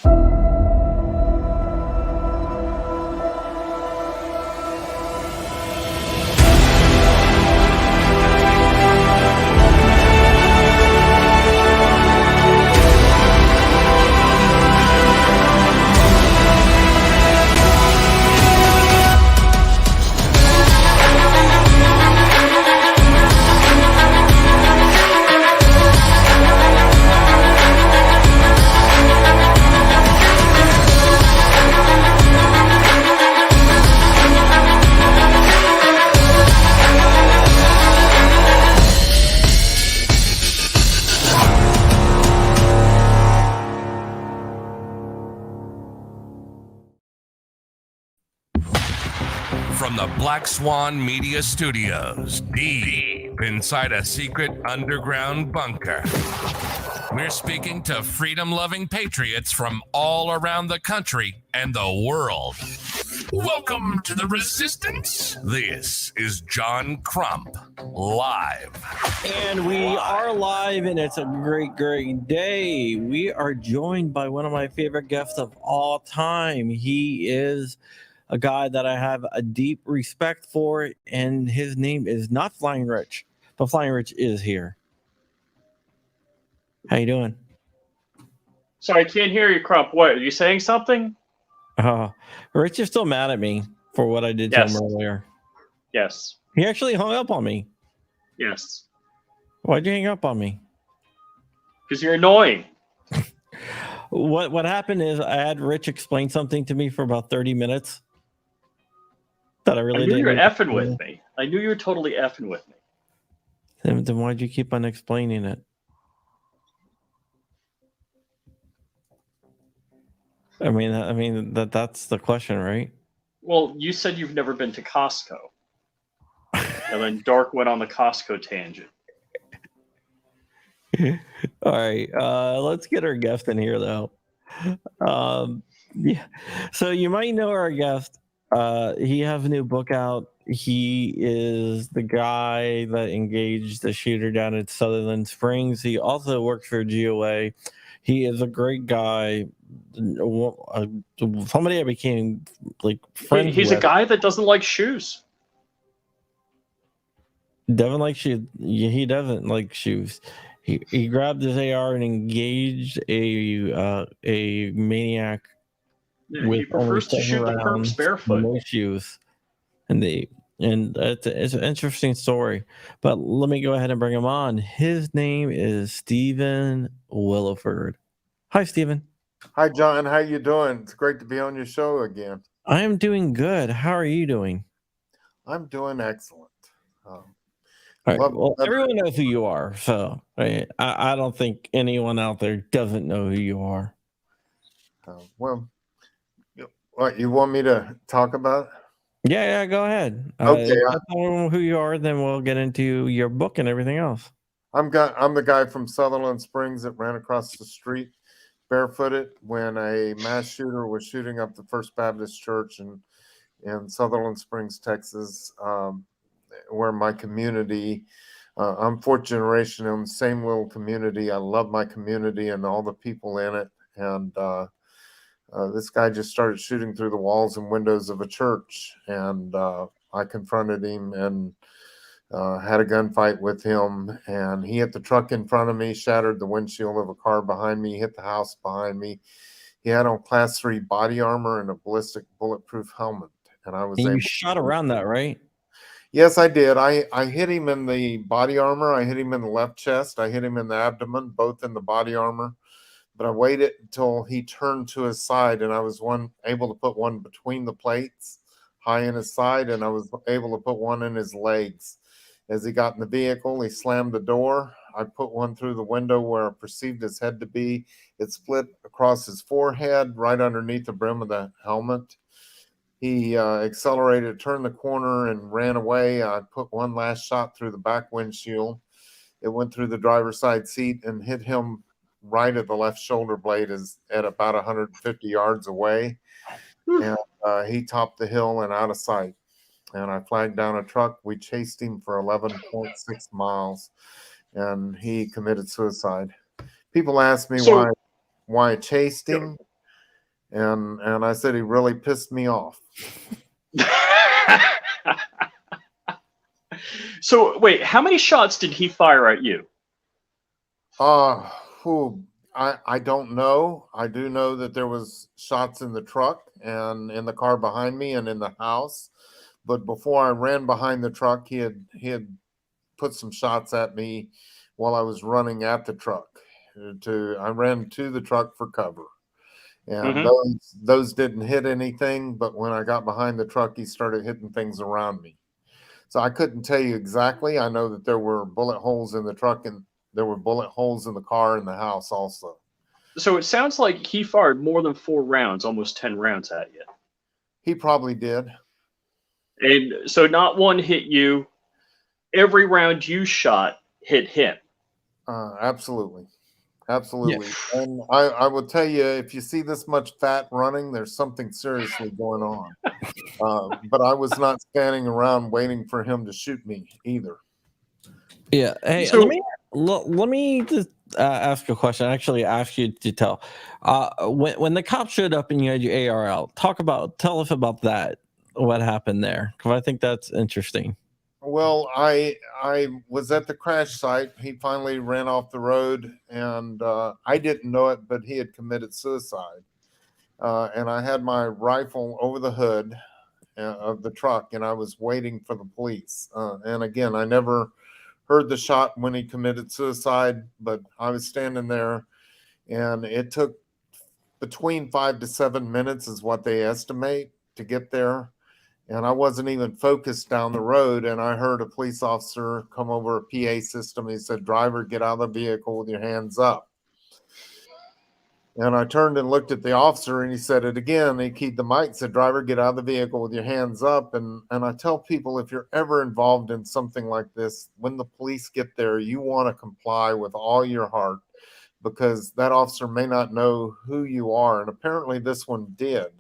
From the Black Swan Media Studios, deep inside a secret underground bunker, we're speaking to freedom-loving patriots from all around the country and the world. Welcome to the Resistance. This is John Crump, live. And we are live, and it's a great, great day. We are joined by one of my favorite guests of all time. He is a guy that I have a deep respect for, and his name is not Flying Rich, but Flying Rich is here. How you doing? Sorry, I can't hear you, Crump. What, are you saying something? Rich is still mad at me for what I did to him earlier. Yes. He actually hung up on me. Yes. Why'd you hang up on me? Because you're annoying. What happened is I had Rich explain something to me for about 30 minutes. That I really knew you were didn't. effing with me. I knew you were totally effing with me. Then why'd you keep on explaining it? I mean that's the question, right? Well, you said you've never been to Costco. And then Dark went on the Costco tangent. All right. Let's get our guest in here, though. Yeah. So you might know our guest. He has a new book out. He is the guy that engaged the shooter down at Sutherland Springs. He also works for GOA. He is a great guy. Somebody I became friends He's with. a guy that doesn't like shoes. Doesn't like shoes. He doesn't like shoes. He grabbed his AR and engaged a maniac. Yeah, he prefers to shoot the perps barefoot. No shoes, and it's an interesting story. But let me go ahead and bring him on. His name is StephenWilleford. Hi, Stephen. Hi, John. How you doing? It's great to be on your show again. I am doing good. How are you doing? I'm doing excellent. All right. Well, everyone knows who you are, so I don't think anyone out there doesn't know who you are. Well, what you want me to talk about? Yeah, go ahead. Okay. Tell them who you are, then we'll get into your book and everything else. I'm the guy from Sutherland Springs that ran across the street barefooted when a mass shooter was shooting up the First Baptist Church in Sutherland Springs, Texas, where my community, I'm fourth generation in the same little community. I love my community and all the people in it. And this guy just started shooting through the walls and windows of a church. And I confronted him and had a gunfight with him. And he hit the truck in front of me, shattered the windshield of a car behind me, hit the house behind me. He had on Class 3 body armor and a ballistic bulletproof helmet. And I was able you shot around that, right? Yes, I did. I hit him in the body armor. I hit him in the left chest. I hit him in the abdomen, both in the body armor. But I waited until he turned to his side, and I was able to put one between the plates, high in his side, and I was able to put one in his legs. As he got in the vehicle, he slammed the door. I put one through the window where I perceived his head to be. It split across his forehead, right underneath the brim of the helmet. He accelerated, turned the corner, and ran away. I put one last shot through the back windshield. It went through the driver's side seat and hit him right at the left shoulder blade at about 150 yards away. And he topped the hill and out of sight. And I flagged down a truck. We chased him for 11.6 miles, and he committed suicide. People ask me why I chased him. And I said he really pissed me off. So wait, how many shots did he fire at you? I don't know. I do know that there was shots in the truck and in the car behind me and in the house. But before I ran behind the truck, he had put some shots at me while I was running at the truck. I ran to the truck for cover. And those didn't hit anything, but when I got behind the truck, he started hitting things around me. So I couldn't tell you exactly. I know that there were bullet holes in the truck and there were bullet holes in the car and the house also. So it sounds like he fired more than 4 rounds, almost 10 rounds at you. He probably did. And so not one hit you. Every round you shot hit him. Absolutely. Absolutely. Yeah. And I will tell you, if you see this much fat running, there's something seriously going on. But I was not standing around waiting for him to shoot me either. Yeah. Hey, so, let me just ask a question. Actually, ask you to tell. When the cops showed up and you had your AR out, tell us about that. What happened there? Because I think that's interesting. Well, I was at the crash site. He finally ran off the road, and I didn't know it, but he had committed suicide. And I had my rifle over the hood of the truck, and I was waiting for the police. And again, I never heard the shot when he committed suicide, but I was standing there, and it took between 5 to 7 minutes is what they estimate to get there. And I wasn't even focused down the road, and I heard a police officer come over a PA system. He said, "Driver, get out of the vehicle with your hands up." And I turned and looked at the officer, and he said it again. He keyed the mic, said, "Driver, get out of the vehicle with your hands up." And I tell people, if you're ever involved in something like this, when the police get there, you want to comply with all your heart, because that officer may not know who you are. And apparently this one did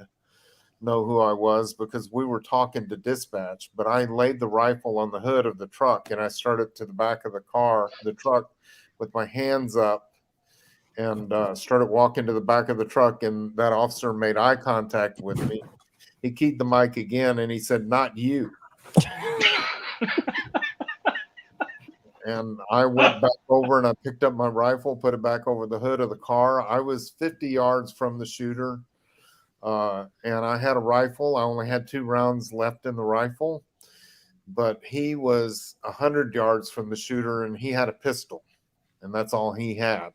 know who I was, because we were talking to dispatch. But I laid the rifle on the hood of the truck, and I started to the back of the truck with my hands up, and started walking to the back of the truck, and that officer made eye contact with me. He keyed the mic again, and he said, "Not you." And I went back over and I picked up my rifle, put it back over the hood of the car. I was 50 yards from the shooter. And I had a rifle. I only had 2 rounds left in the rifle, but he was 100 yards from the shooter, and he had a pistol, and that's all he had.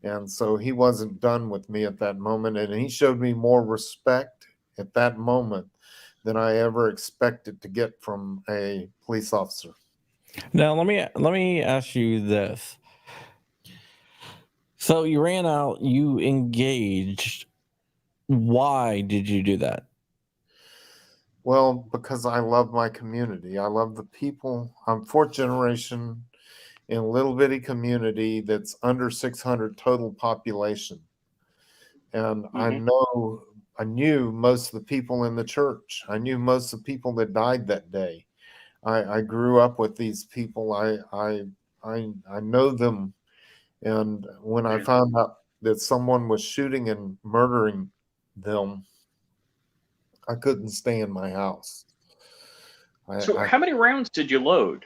And so he wasn't done with me at that moment. And he showed me more respect at that moment than I ever expected to get from a police officer. Now, let me ask you this. So you ran out, you engaged. Why did you do that? Well, because I love my community. I love the people. I'm 4th generation in a little bitty community that's under 600 total population. And I knew most of the people in the church. I knew most of the people that died that day. I grew up with these people. I know them. And when I found out that someone was shooting and murdering them, I couldn't stay in my house. So how many rounds did you load?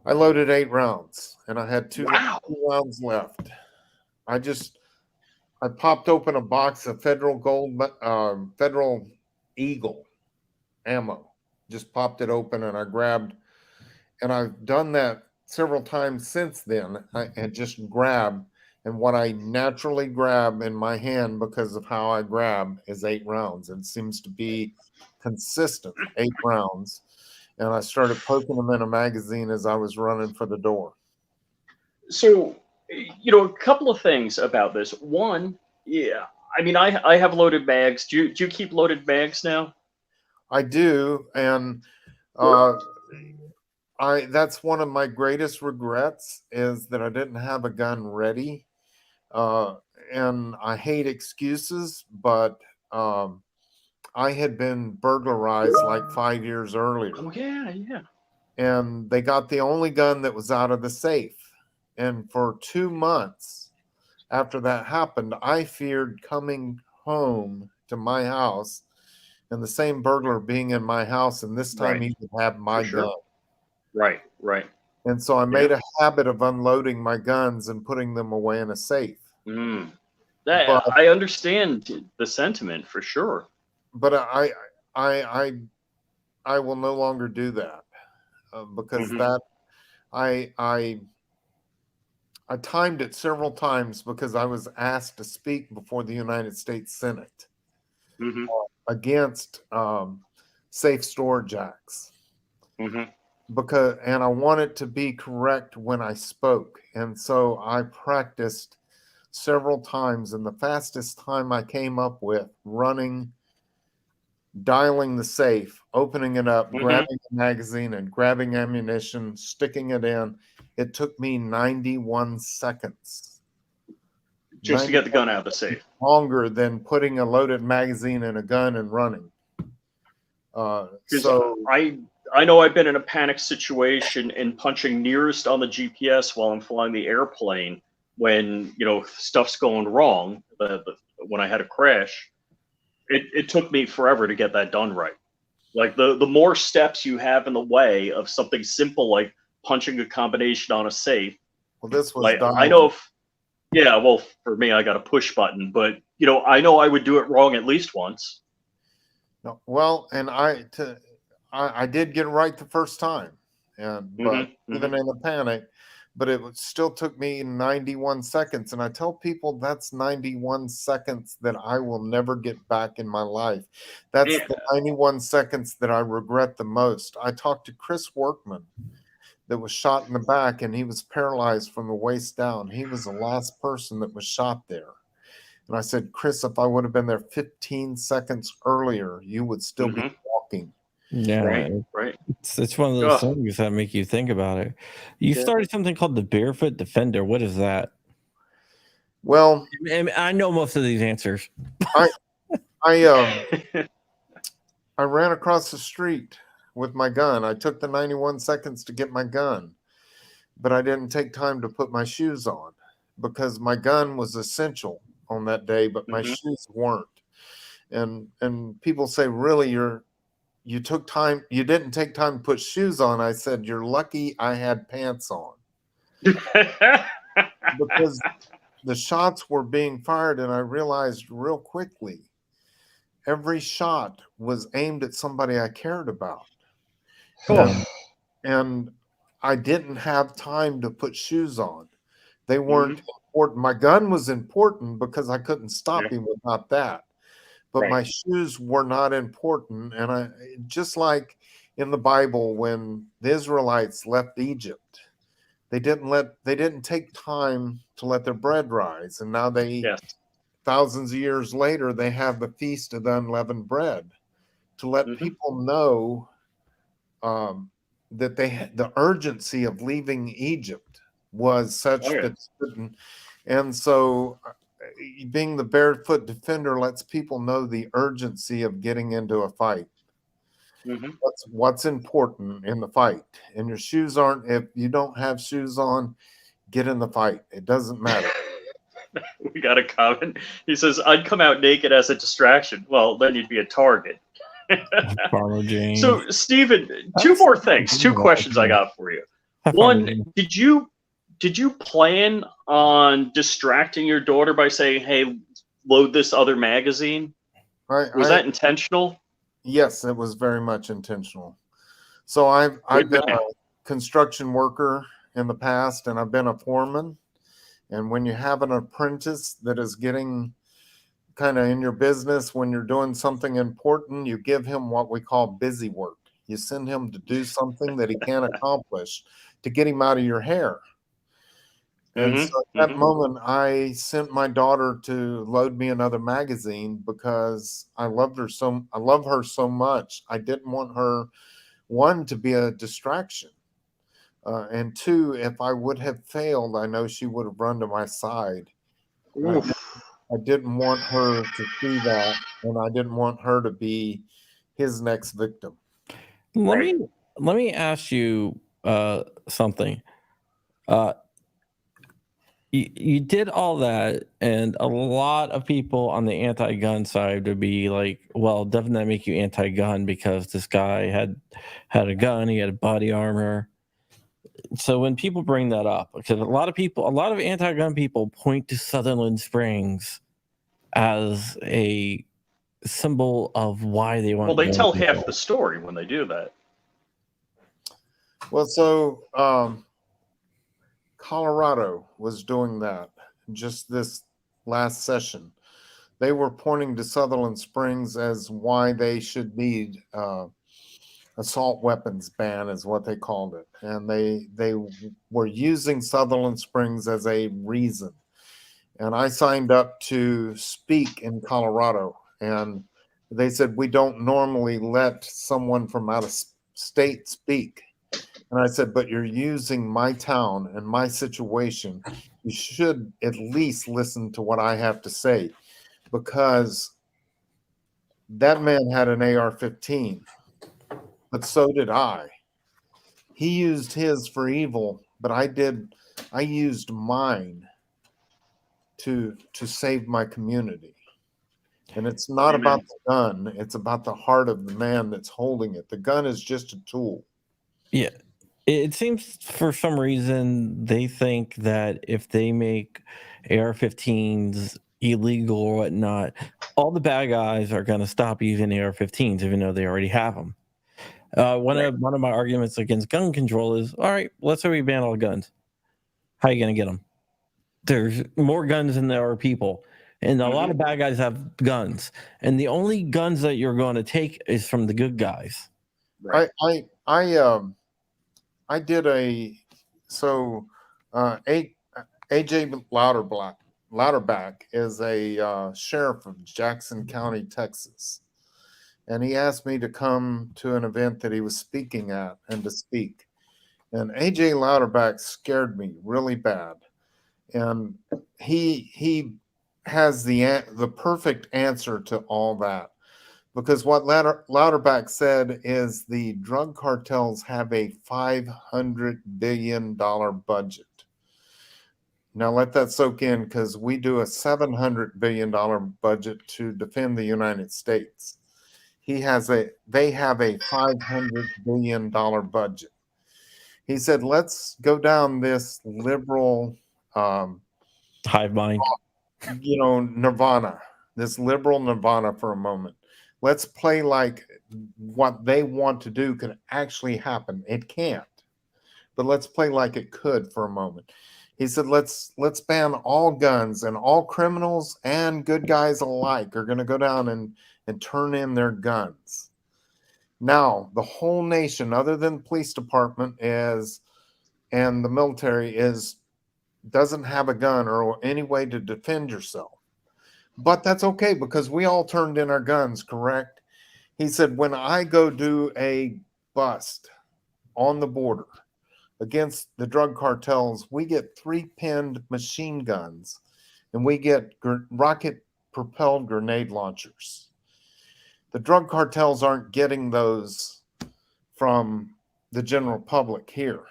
I loaded 8 rounds, and I had 2 Wow. rounds left. I popped open a box of Federal Eagle ammo. Just popped it open, and I grabbed, and I've done that several times since then. And just grab, and what I naturally grab in my hand, because of how I grab, is 8 rounds. It seems to be consistent, 8 rounds. And I started poking them in a magazine as I was running for the door. So, a couple of things about this. One, yeah, I mean, I have loaded bags. Do you keep loaded bags now? I do, and that's one of my greatest regrets, is that I didn't have a gun ready. And I hate excuses, but I had been burglarized like 5 years earlier. Oh, yeah. And they got the only gun that was out of the safe. And for 2 months after that happened, I feared coming home to my house, and the same burglar being in my house, and this time he would have my gun. Right, right. And so I made a habit of unloading my guns and putting them away in a safe. But I understand the sentiment for sure. But I will no longer do that because that I timed it several times because I was asked to speak before the United States Senate against safe storage acts. And I wanted to be correct when I spoke. And so I practiced several times, and the fastest time I came up with running, dialing the safe, opening it up, grabbing the magazine and grabbing ammunition, sticking it in, it took me 91 seconds. Just to get the gun out of the safe. Longer than putting a loaded magazine in a gun and running. So I know I've been in a panic situation and punching nearest on the GPS while I'm flying the airplane when, stuff's going wrong, when I had a crash. It took me forever to get that done right. Like the more steps you have in the way of something simple like punching a combination on a safe. Well, this was like, I know for me, I got a push button, but I know I would do it wrong at least once. No, well, and I did get it right the first time, but even in a panic, but it still took me 91 seconds. And I tell people that's 91 seconds that I will never get back in my life. That's the 91 seconds that I regret the most. I talked to Chris Workman that was shot in the back, and he was paralyzed from the waist down. He was the last person that was shot there. And I said, Chris, if I would have been there 15 seconds earlier, you would still be walking. Yeah, right. It's one of those things that make you think about it. You started something called the Barefoot Defender. What is that? Well, I know most of these answers. I ran across the street with my gun. I took the 91 seconds to get my gun, but I didn't take time to put my shoes on because my gun was essential on that day, but my shoes weren't. And people say, really, you took time, you didn't take time to put shoes on. I said, you're lucky I had pants on. Because the shots were being fired, and I realized real quickly every shot was aimed at somebody I cared about. And I didn't have time to put shoes on. They weren't important. My gun was important because I couldn't stop him without that. But my shoes were not important. And I just like in the Bible, when the Israelites left Egypt, they didn't take time to let their bread rise. And now thousands of years later, they have the Feast of the Unleavened Bread to let people know that the urgency of leaving Egypt was such that, and so being the Barefoot Defender lets people know the urgency of getting into a fight. What's important in the fight, and your shoes aren't. If you don't have shoes on, get in the fight. It doesn't matter. We got a comment. He says, "I'd come out naked as a distraction." Well, then you'd be a target. So, Stephen, two questions I got for you. One, did you plan on distracting your daughter by saying, "Hey, load this other magazine"? Was that intentional? Yes, it was very much intentional. So I've been a construction worker in the past, and I've been a foreman. And when you have an apprentice that is getting kind of in your business, when you're doing something important, you give him what we call busy work. You send him to do something that he can't accomplish to get him out of your hair. And so at that moment, I sent my daughter to load me another magazine because I love her so much. I didn't want her, one, to be a distraction. And two, if I would have failed, I know she would have run to my side. I didn't want her to see that, and I didn't want her to be his next victim. Let me ask you something. you did all that, and a lot of people on the anti-gun side would be like, well, doesn't that make you anti-gun because this guy had a gun, he had body armor? So when people bring that up, because a lot of anti-gun people point to Sutherland Springs as a symbol of why they Well, want they gun tell half control. the story when they do that. Well, so Colorado was doing that just this last session. They were pointing to Sutherland Springs as why they should need assault weapons ban, is what they called it, and they were using Sutherland Springs as a reason. And I signed up to speak in Colorado, and they said we don't normally let someone from out of state speak. And I said, but you're using my town and my situation. You should at least listen to what I have to say, because that man had an AR-15, but so did I. He used his for evil, but I used mine to save my community. And it's not Amen. about the gun, it's about the heart of the man that's holding it. The gun is just a tool. Yeah. It seems for some reason they think that if they make AR-15s illegal or whatnot, all the bad guys are going to stop using AR-15s, even though they already have them. One of my arguments against gun control is, all right, let's say we ban all guns. How are you going to get them? There's more guns than there are people, and a lot of bad guys have guns, and the only guns that you're going to take is from the good guys. Right. I did AJ Louderback is a sheriff of Jackson County, Texas, and he asked me to come to an event that he was speaking at and to speak. And AJ Louderback scared me really bad, and he has the perfect answer to all that. Because what Louderback said is the drug cartels have a $500 billion budget. Now let that soak in, because we do a $700 billion budget to defend the United States. They have a $500 billion budget. He said, let's go down this liberal, Hive mind. nirvana, this liberal nirvana for a moment. Let's play like what they want to do could actually happen. It can't, but let's play like it could for a moment. He said, let's ban all guns, and all criminals and good guys alike are going to go down and turn in their guns. Now, the whole nation, other than the police department and the military, doesn't have a gun or any way to defend yourself. But that's okay, because we all turned in our guns, correct? He said, when I go do a bust on the border against the drug cartels, we get 3-pinned machine guns, and we get rocket-propelled grenade launchers. The drug cartels aren't getting those from the general public here.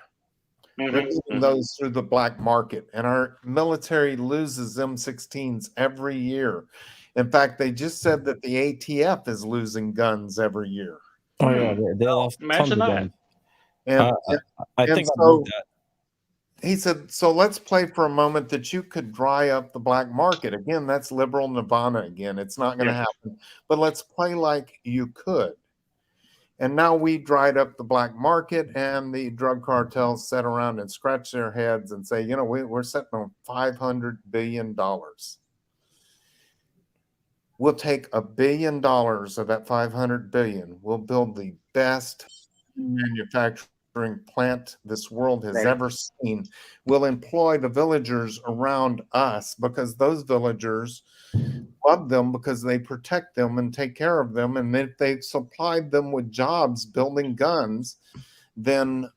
They're getting those through the black market, and our military loses M16s every year. In fact, they just said that the ATF is losing guns every year. Oh yeah, they lost tons Imagine of that. guns. And, I and think I so read that. he said, so let's play for a moment that you could dry up the black market. Again, that's liberal nirvana again. It's not going to happen. But let's play like you could. And now we dried up the black market, and the drug cartels sit around and scratch their heads and say, we're sitting on $500 billion. We'll take $1 billion of that $500 billion. We'll build the best manufacturing plant this world has ever seen. We'll employ the villagers around us, because those villagers love them because they protect them and take care of them. And if they've supplied them with jobs building guns, then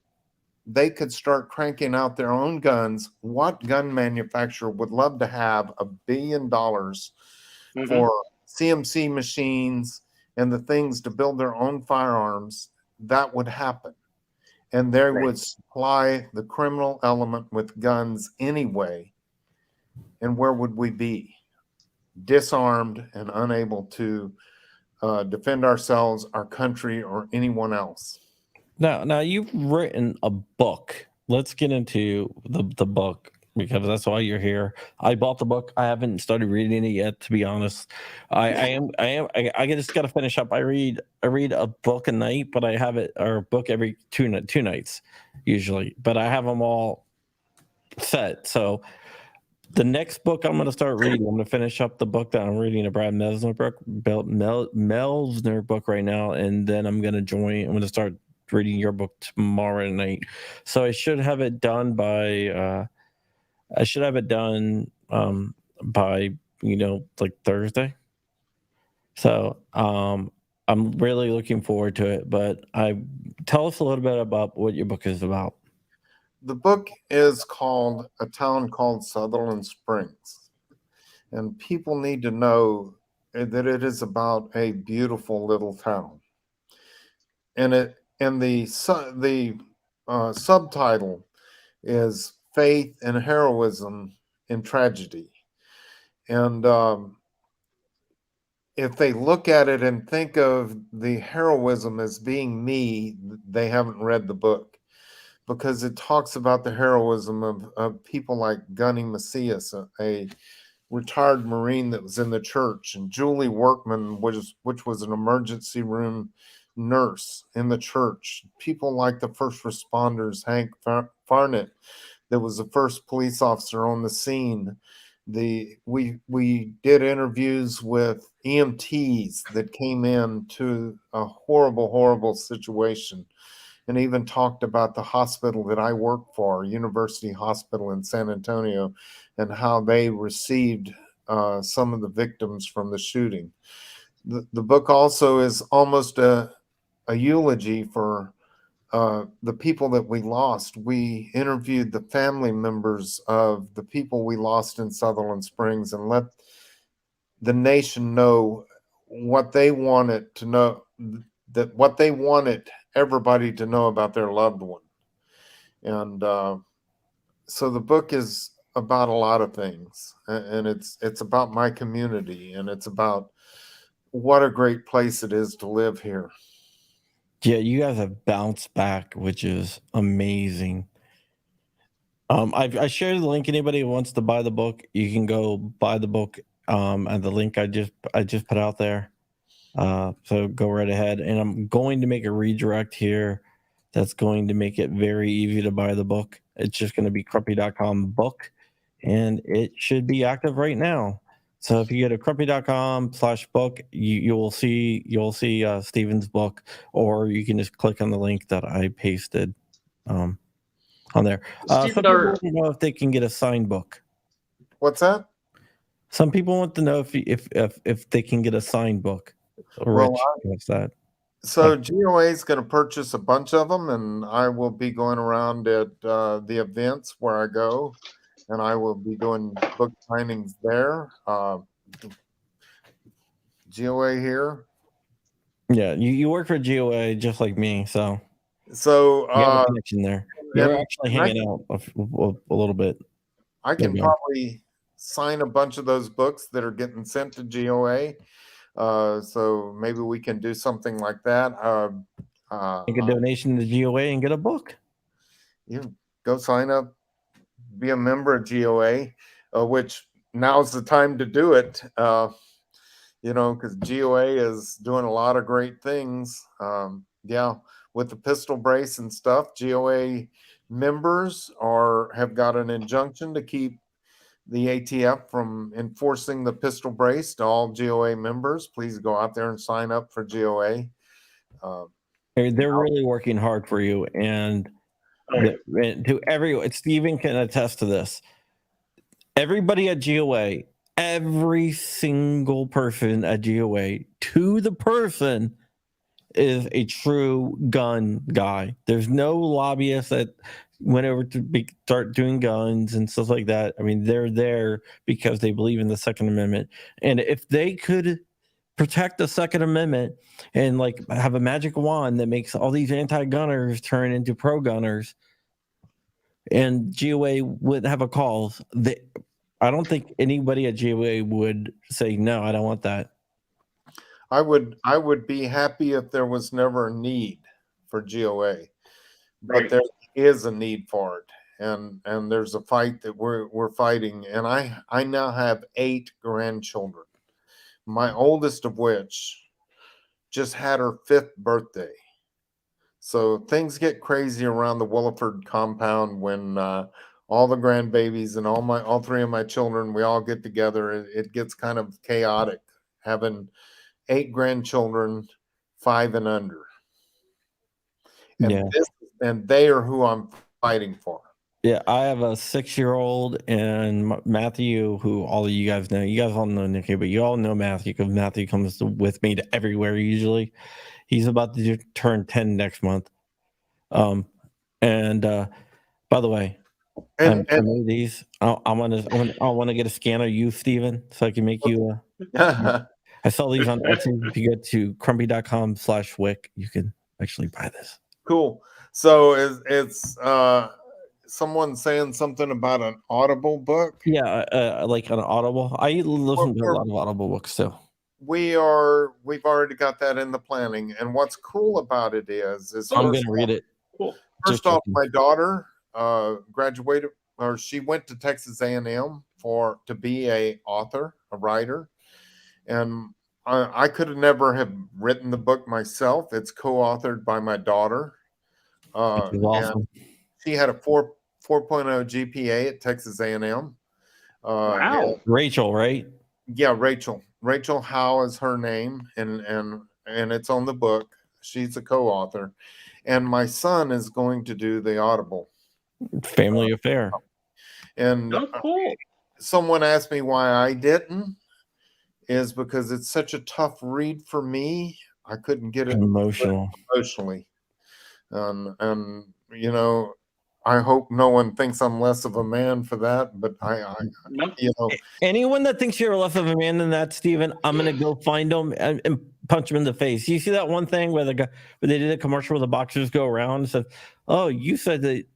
they could start cranking out their own guns. What gun manufacturer would love to have $1 billion for CMC machines and the things to build their own firearms? That would happen. And they would supply the criminal element with guns anyway. and where would we be? Disarmed and unable to defend ourselves, our country, or anyone else. Now you've written a book. Let's get into the book, because that's why you're here. I bought the book. I haven't started reading it yet, to be honest. I just got to finish up. I read a book a night, but I have it, or a book every two nights usually. But I have them all set. So the next book I'm going to start reading, I'm going to finish up the book that I'm reading, a Brad Melzner book right now, and then I'm going to start reading your book tomorrow night. So I should have it done by by like Thursday. So I'm really looking forward to it. But tell us a little bit about what your book is about. The book is called A Town Called Sutherland Springs, and people need to know that it is about a beautiful little town. And the subtitle is Faith and Heroism in Tragedy. And if they look at it and think of the heroism as being me, they haven't read the book, because it talks about the heroism of people like Gunny Macias, a retired Marine that was in the church, and Julie Workman, which was an emergency room nurse in the church. People like the first responders, Hank Farnett, that was the first police officer on the scene. We did interviews with EMTs that came in to a horrible situation, and even talked about the hospital that I work for, University Hospital in San Antonio, and how they received some of the victims from the shooting. The book also is almost a eulogy for the people that we lost. We interviewed the family members of the people we lost in Sutherland Springs and let the nation know what they wanted to know, what they wanted everybody to know about their loved one. And so the book is about a lot of things, and it's about my community, and it's about what a great place it is to live here. Yeah, you guys have bounced back, which is amazing. I shared the link. Anybody who wants to buy the book, you can go buy the book and the link I just put out there. So go right ahead, and I'm going to make a redirect here that's going to make it very easy to buy the book. It's just going to be cruppy.com book, and it should be active right now. So if you go to cruppy.com/book, you'll see Stephen's book, or you can just click on the link that I pasted on there. Some Stephen, people want to know if they can get a signed book. What's that? Some people want to know if they can get a signed book. Well, What's that? So GOA is going to purchase a bunch of them, and I will be going around at the events where I go, and I will be doing book signings there. GOA here. Yeah, you work for GOA just like me, so you have a connection there. You're actually hanging out a little bit. I can probably sign a bunch of those books that are getting sent to GOA. So maybe we can do something like that. Make a donation to GOA and get a book. You go sign up, be a member of GOA, which now's the time to do it. Because GOA is doing a lot of great things. With the pistol brace and stuff, GOA members have got an injunction to keep the ATF from enforcing the pistol brace to all GOA members. Please go out there and sign up for GOA. They're really working hard for you, and to everyone, Stephen can attest to this. Everybody at GOA, every single person at GOA, to the person, is a true gun guy. There's no lobbyist that went over to start doing guns and stuff like that. I mean, they're there because they believe in the Second Amendment. And if they could protect the Second Amendment and have a magic wand that makes all these anti-gunners turn into pro-gunners, and GOA would have a cause, I don't think anybody at GOA would say no. I don't want that. I would be happy if there was never a need for GOA, but Right. there is a need for it, and there's a fight that we're fighting. And I now have 8 grandchildren, my oldest of which just had her 5th birthday. So things get crazy around the Willeford compound when all the grandbabies and all 3 of my children, we all get together. It gets kind of chaotic having 8 grandchildren, 5 and under. And Yeah. and they are who I'm fighting for. Yeah, I have a 6-year-old and Matthew, who all of you guys know. You guys all know Nicky, but you all know Matthew because Matthew comes with me to everywhere usually. He's about to turn 10 next month. And by the way, And I made these. I want to get a scan of you, Steven, so I can make you. I sell these on Etsy. If you go to crumpy.com/wick, you can actually buy this. cool. So it's someone saying something about an Audible book? Yeah, like an Audible. I listen to a lot of Audible books too. We've already got that in the planning. And what's cool about it is I'm going to read it. Cool. First off, my daughter graduated, or she went to Texas A&M to be a author, a writer, and I could have never have written the book myself. It's co-authored by my daughter. Awesome. And she had a 4.0 GPA at Texas A&M. Wow. Rachel, right? Yeah, Rachel. Rachel Howe is her name, and it's on the book. She's a co-author, and my son is going to do the Audible. Family affair. And cool. Someone asked me why I didn't. Is because it's such a tough read for me. I couldn't get it emotionally, and you know, I hope no one thinks I'm less of a man for that. But anyone that thinks you're less of a man than that, Steven, I'm gonna go find them and punch them in the face. You see that one thing where they did a commercial where the boxers go around and said, "Oh, you said that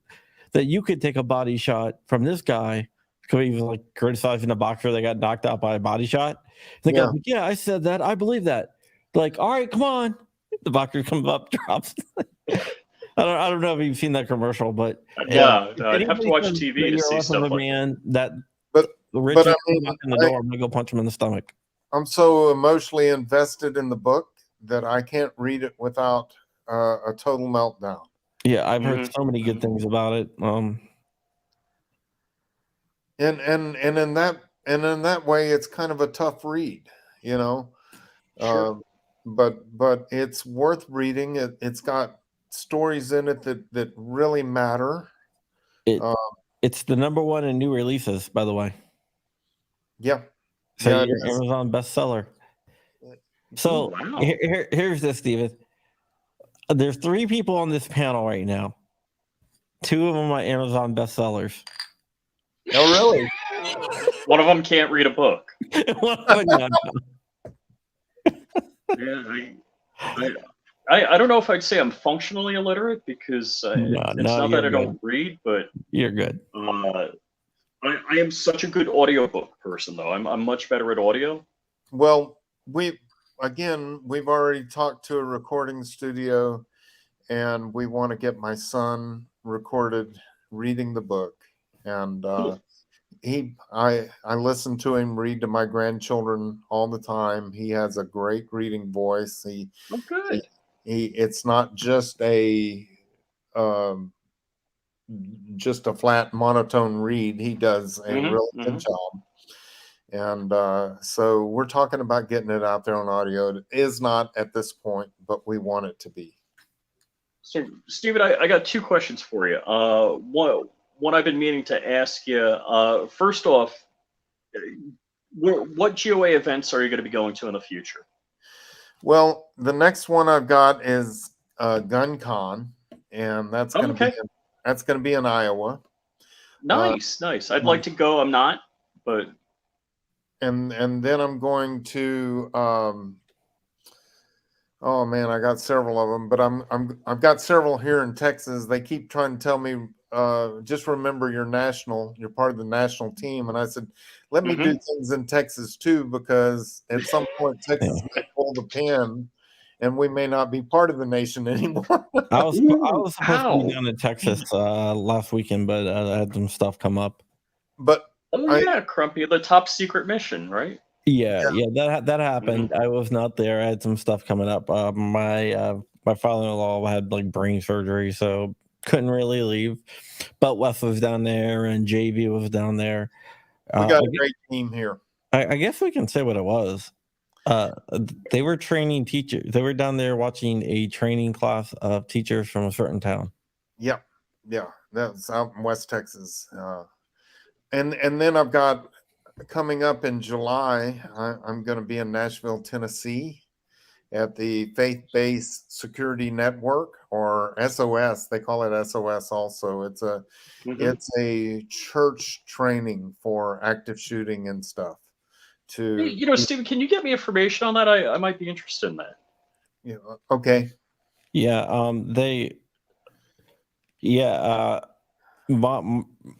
you could take a body shot from this guy." Because he was like criticizing a boxer that got knocked out by a body shot. The guy's like, "Yeah, I said that. I believe that." Like, all right, come on. The boxer comes up, drops. I don't know if you've seen that commercial, but yeah, I'd have to watch TV to see stuff like that. But I mean, in the door, I'm gonna go punch him in the stomach. I'm so emotionally invested in the book that I can't read it without a total meltdown. Yeah, I've heard so many good things about it. And in that way, it's kind of a tough read, you know. Sure. But it's worth reading. It's got stories in it that really matter. It's the #1 in new releases, by the way. Yeah. So you're Amazon bestseller. So here's this, Steven. There's 3 people on this panel right now. 2 of them are Amazon bestsellers. Oh, really? One of them can't read a book. One of them, yeah, I don't know if I'd say I'm functionally illiterate because it's not that I don't read, but you're good. I am such a good audiobook person, though. I'm much better at audio. Well, we've already talked to a recording studio, and we want to get my son recorded reading the book. And Cool. I listen to him read to my grandchildren all the time. He has a great reading voice. It's not just a flat monotone read. He does a really good job. And so we're talking about getting it out there on audio. It is not at this point, but we want it to be. So, Steven, I got 2 questions for you. One I've been meaning to ask you. First off, what GOA events are you going to be going to in the future? Well, the next one I've got is GunCon, and that's going to be in Iowa. Nice. I'd like to go. I'm not, but and then I'm going to. Oh man, I got several of them, but I've got several here in Texas. They keep trying to tell me just remember you're part of the national team. And I said, let me do things in Texas too, because at some point Texas may pull the pin and we may not be part of the nation anymore. I was supposed to Ow. be down in Texas last weekend, but I had some stuff come up. But Oh yeah, Crumpy, the top secret mission, right? Yeah, that happened. I was not there. I had some stuff coming up. My father-in-law had like brain surgery, so couldn't really leave. But Wes was down there, and JV was down there. we got a great team here. I guess we can say what it was. They were training teachers. They were down there watching a training class of teachers from a certain town. Yeah, that's out in West Texas. And then I've got coming up in July, I'm going to be in Nashville, Tennessee, at the Faith-Based Security Network, or SOS. They call it SOS also. It's a church training for active shooting and stuff. Hey, Stephen, can you get me information on that? I might be interested in that. Yeah. Okay. Yeah.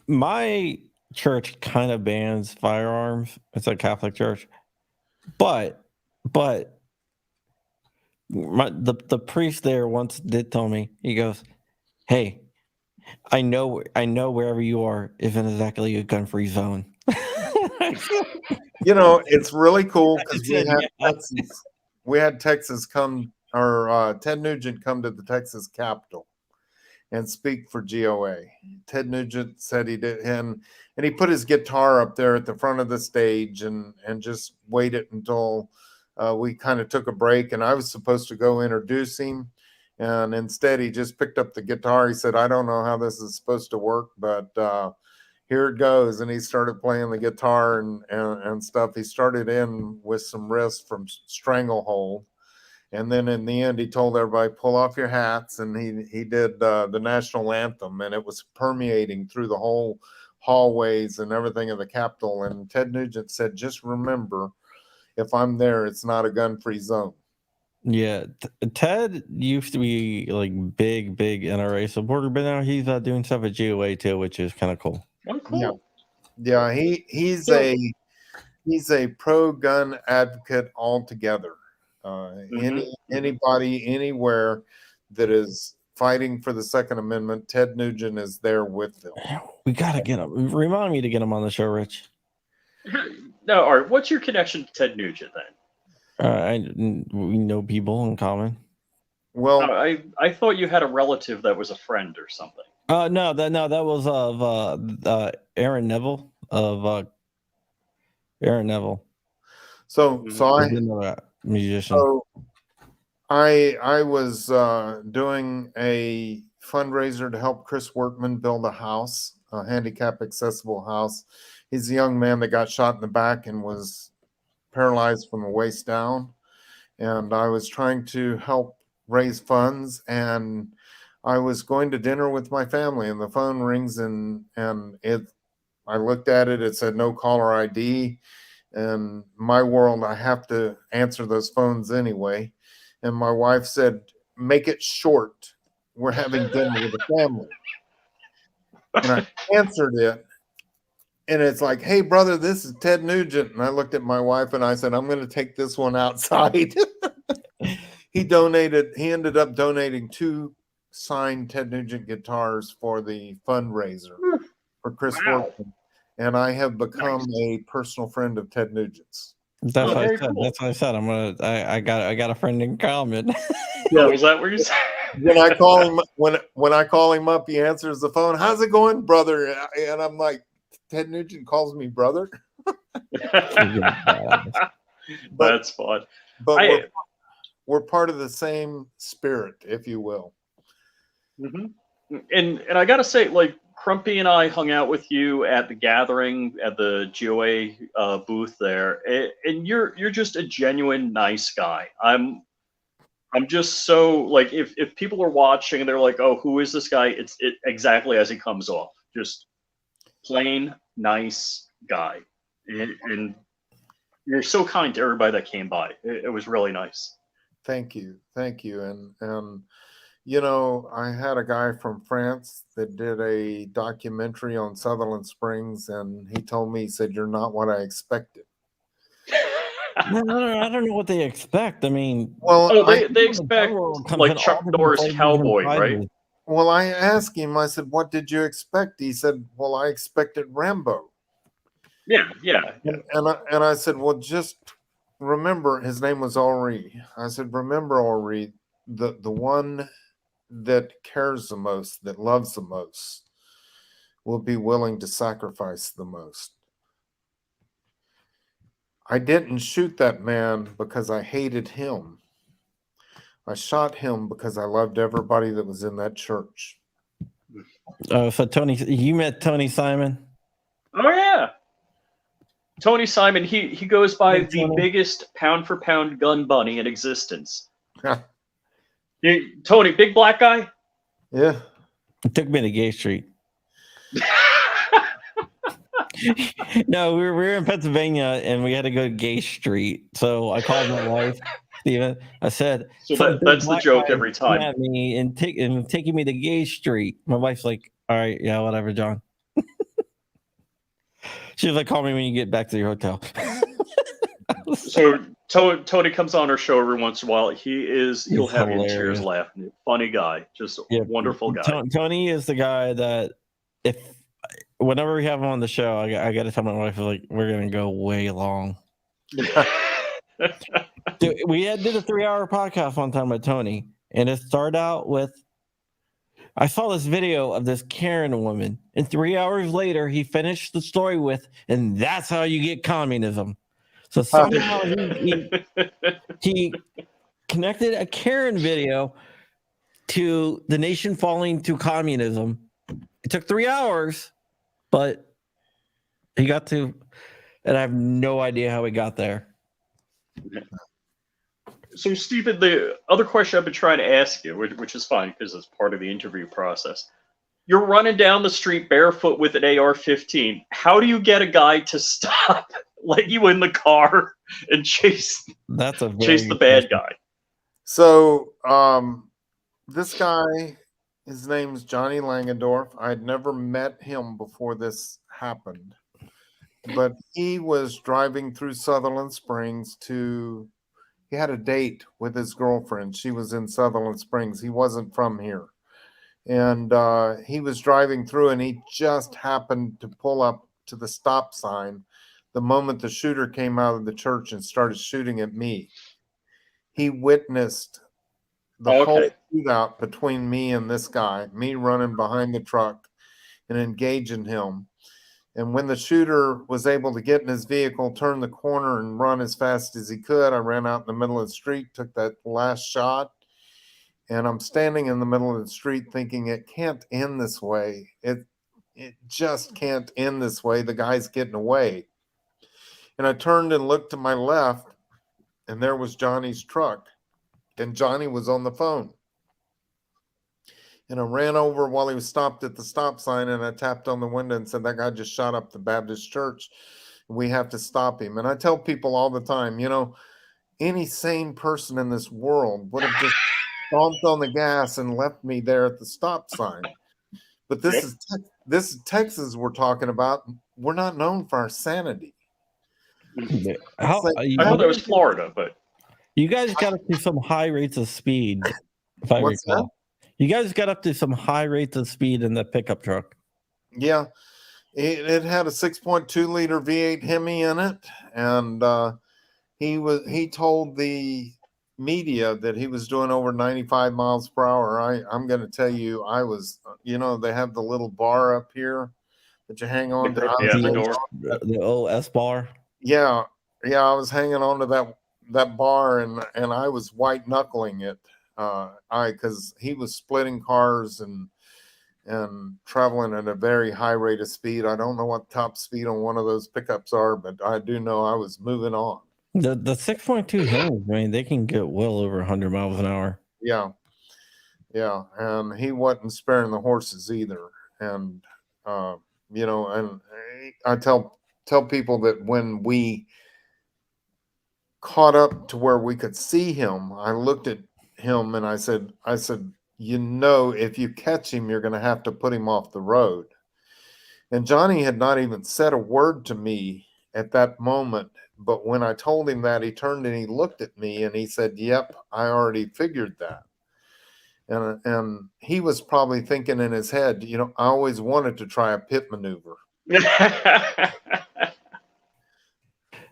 My church kind of bans firearms. It's a Catholic church, but the priest there once did tell me, he goes, "Hey, I know wherever you are isn't exactly a gun-free zone." It's really cool because we had Texas come, or Ted Nugent come to the Texas Capitol and speak for GOA. Ted Nugent said he did, and he put his guitar up there at the front of the stage and just waited until we kind of took a break, and I was supposed to go introduce him, and instead he just picked up the guitar. He said, "I don't know how this is supposed to work, but here it goes," and he started playing the guitar and stuff. He started in with some riffs from Stranglehold, and then in the end he told everybody, "Pull off your hats," and he did the national anthem, and it was permeating through the whole hallways and everything of the Capitol. And Ted Nugent said, "Just remember, if I'm there, it's not a gun-free zone." Yeah, Ted used to be like big NRA supporter, but now he's doing stuff at GOA too, which is kind of cool. Oh, cool. Yeah. He's a pro-gun advocate altogether. Anybody anywhere that is fighting for the Second Amendment, Ted Nugent is there with them. We gotta get him. Remind me to get him on the show, Rich. No, all right. What's your connection to Ted Nugent then? We know people in common. Well, I thought you had a relative that was a friend or something. No, that was of Aaron Neville of Aaron Neville. So I another musician. So I was doing a fundraiser to help Chris Workman build a house, a handicap accessible house. He's a young man that got shot in the back and was paralyzed from the waist down. And I was trying to help raise funds, and I was going to dinner with my family, and the phone rings, and I looked at it, it said no caller ID. And my world, I have to answer those phones anyway. And my wife said, "Make it short. We're having dinner with the family." And I answered it, and it's like, "Hey, brother, this is Ted Nugent." And I looked at my wife and I said, "I'm going to take this one outside." He ended up donating 2 signed Ted Nugent guitars for the fundraiser for Chris Workman. And I have become a personal friend of Ted Nugent's. That's what I said. Cool. That's what I said. I got a friend in common. Yeah, was that what you said? When I call him when I call him up, he answers the phone. "How's it going, brother?" And I'm like, "Ted Nugent calls me brother." That's fun. But we're part of the same spirit, if you will. Mm-hmm. And I gotta say, like, Crumpy and I hung out with you at the gathering at the GOA booth there, and you're just a genuine nice guy. I'm just so, like, if people are watching and they're like, "Oh, who is this guy?" It's exactly as he comes off, just plain nice guy, and you're so kind to everybody that came by. It was really nice. Thank you, and You know, I had a guy from France that did a documentary on Sutherland Springs, and he told me, he said, "You're not what I expected." I don't know what they expect. I mean, Well, Oh, I they expect like Chuck Norris cowboy, right? well, I asked him. I said, "What did you expect?" He said, "Well, I expected Rambo." Yeah. And I said, "Well, just remember," his name was Henri. I said, "Remember, Henri, the one that cares the most, that loves the most, will be willing to sacrifice the most." I didn't shoot that man because I hated him. I shot him because I loved everybody that was in that church. So Tony, you met Tony Simon? Oh yeah. Tony Simon, he goes by Hey, the Tony. biggest pound for pound gun bunny in existence. Yeah. Tony, big black guy? Yeah. He took me to Gay Street. No, we were in Pennsylvania and we had to go to Gay Street. So I called my wife, Steven. I said, So "Some big that's the black joke guy every came time. at me and taking me to Gay Street." My wife's like, "All right, yeah, whatever, John." She was like, "Call me when you get back to your hotel." So Tony comes on our show every once in a while. He'll have you in tears hilarious. laughing. Funny guy, just a wonderful guy. Tony is the guy that whenever we have him on the show, I got to tell my wife, like, we're gonna go way long. Dude, we did a 3-hour podcast one time with Tony, and it started out with, I saw this video of this Karen woman, and 3 hours later, he finished the story with, "And that's how you get communism." So somehow he connected a Karen video to the nation falling to communism. It took 3 hours, but he got to, and I have no idea how he got there. So, Stephen, the other question I've been trying to ask you, which is fine because it's part of the interview process. You're running down the street barefoot with an AR-15. How do you get a guy to stop, let you in the car, and chase the bad guy? So, this guy, his name's Johnny Langendorf. I'd never met him before this happened, but he was driving through Sutherland Springs he had a date with his girlfriend. She was in Sutherland Springs. He wasn't from here. And he was driving through, and he just happened to pull up to the stop sign the moment the shooter came out of the church and started shooting at me. He witnessed the whole shootout between me and this guy, me running behind the truck and engaging him. And when the shooter was able to get in his vehicle, turn the corner, and run as fast as he could, I ran out in the middle of the street, took that last shot, and I'm standing in the middle of the street thinking, it can't end this way. It just can't end this way. The guy's getting away. And I turned and looked to my left, and there was Johnny's truck, and Johnny was on the phone. And I ran over while he was stopped at the stop sign, and I tapped on the window and said, "That guy just shot up the Baptist church. We have to stop him." And I tell people all the time, any sane person in this world would have just stomped on the gas and left me there at the stop sign. But this is Texas we're talking about. We're not known for our sanity. I thought that was Florida, but you guys got up to some high rates of speed, if I recall. You guys got up to some high rates of speed in the pickup truck. Yeah, it had a 6.2 liter V8 Hemi in it, and he told the media that he was doing over 95 miles per hour. I'm going to tell you, I was, they have the little bar up here that you hang on to. The OS bar. Yeah, I was hanging on to that bar, and I was white knuckling it. Because he was splitting cars and traveling at a very high rate of speed. I don't know what top speed on one of those pickups are, but I do know I was moving on. The 6.2 Hemis, I mean, they can get well over 100 miles an hour. Yeah, and he wasn't sparing the horses either. And and I tell people that when we caught up to where we could see him, I looked at him and I said, you know, if you catch him, you're going to have to put him off the road. And Johnny had not even said a word to me at that moment. But when I told him that, he turned and he looked at me and he said, "Yep, I already figured that." And he was probably thinking in his head, you know, I always wanted to try a pit maneuver.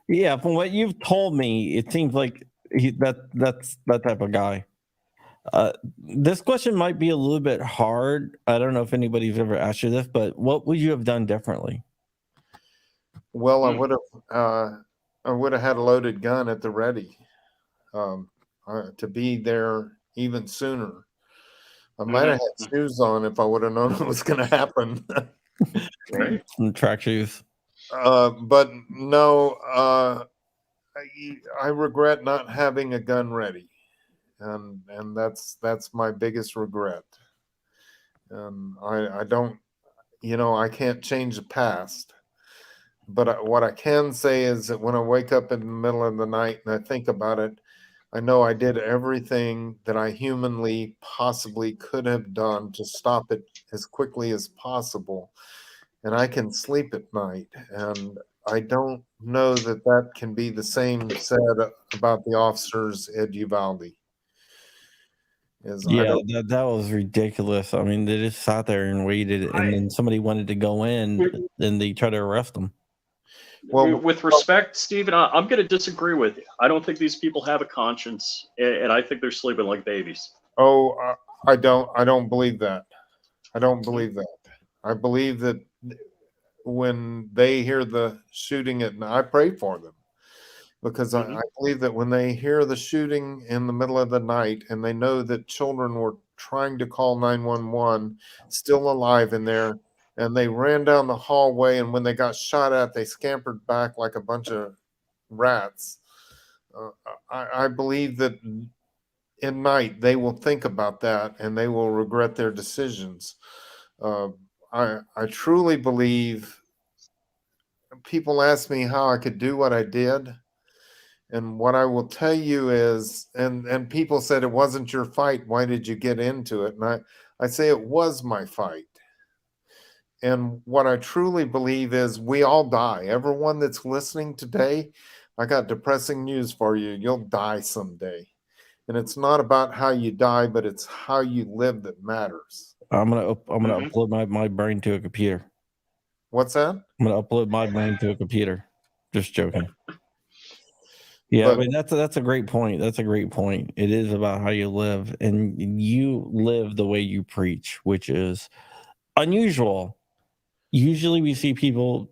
Yeah, from what you've told me, it seems like that's that type of guy. This question might be a little bit hard. I don't know if anybody's ever asked you this, but what would you have done differently? Well, I would have had a loaded gun at the ready, to be there even sooner. I might have had shoes on if I would have known it was going to happen. Right. Some track shoes. But no, I regret not having a gun ready, and that's my biggest regret. And I don't, you know, I can't change the past, but what I can say is that when I wake up in the middle of the night and I think about it, I know I did everything that I humanly possibly could have done to stop it as quickly as possible, and I can sleep at night. And I don't know that that can be the same said about the officers at Uvalde. I Yeah, don't. that was ridiculous. I mean, they just sat there and waited, and then somebody wanted to go in, and they tried to arrest them. Well, with respect, Stephen, I'm going to disagree with you. I don't think these people have a conscience, and I think they're sleeping like babies. Oh, I don't believe that. I don't believe that. I believe that when they hear the shooting at night, I pray for them, because I believe that when they hear the shooting in the middle of the night and they know that children were trying to call 911, still alive in there, and they ran down the hallway, and when they got shot at, they scampered back like a bunch of rats. I believe that at night they will think about that and they will regret their decisions. Uh, I truly believe. People ask me how I could do what I did, and what I will tell you is, and people said it wasn't your fight. Why did you get into it? And I say it was my fight. And what I truly believe is we all die. Everyone that's listening today, I got depressing news for you. You'll die someday. And it's not about how you die, but it's how you live that matters. I'm gonna upload my brain to a computer. What's that? I'm gonna upload my brain to a computer. Just joking. Yeah, But I mean that's a great point. That's a great point. It is about how you live, and you live the way you preach, which is unusual. Usually, we see people,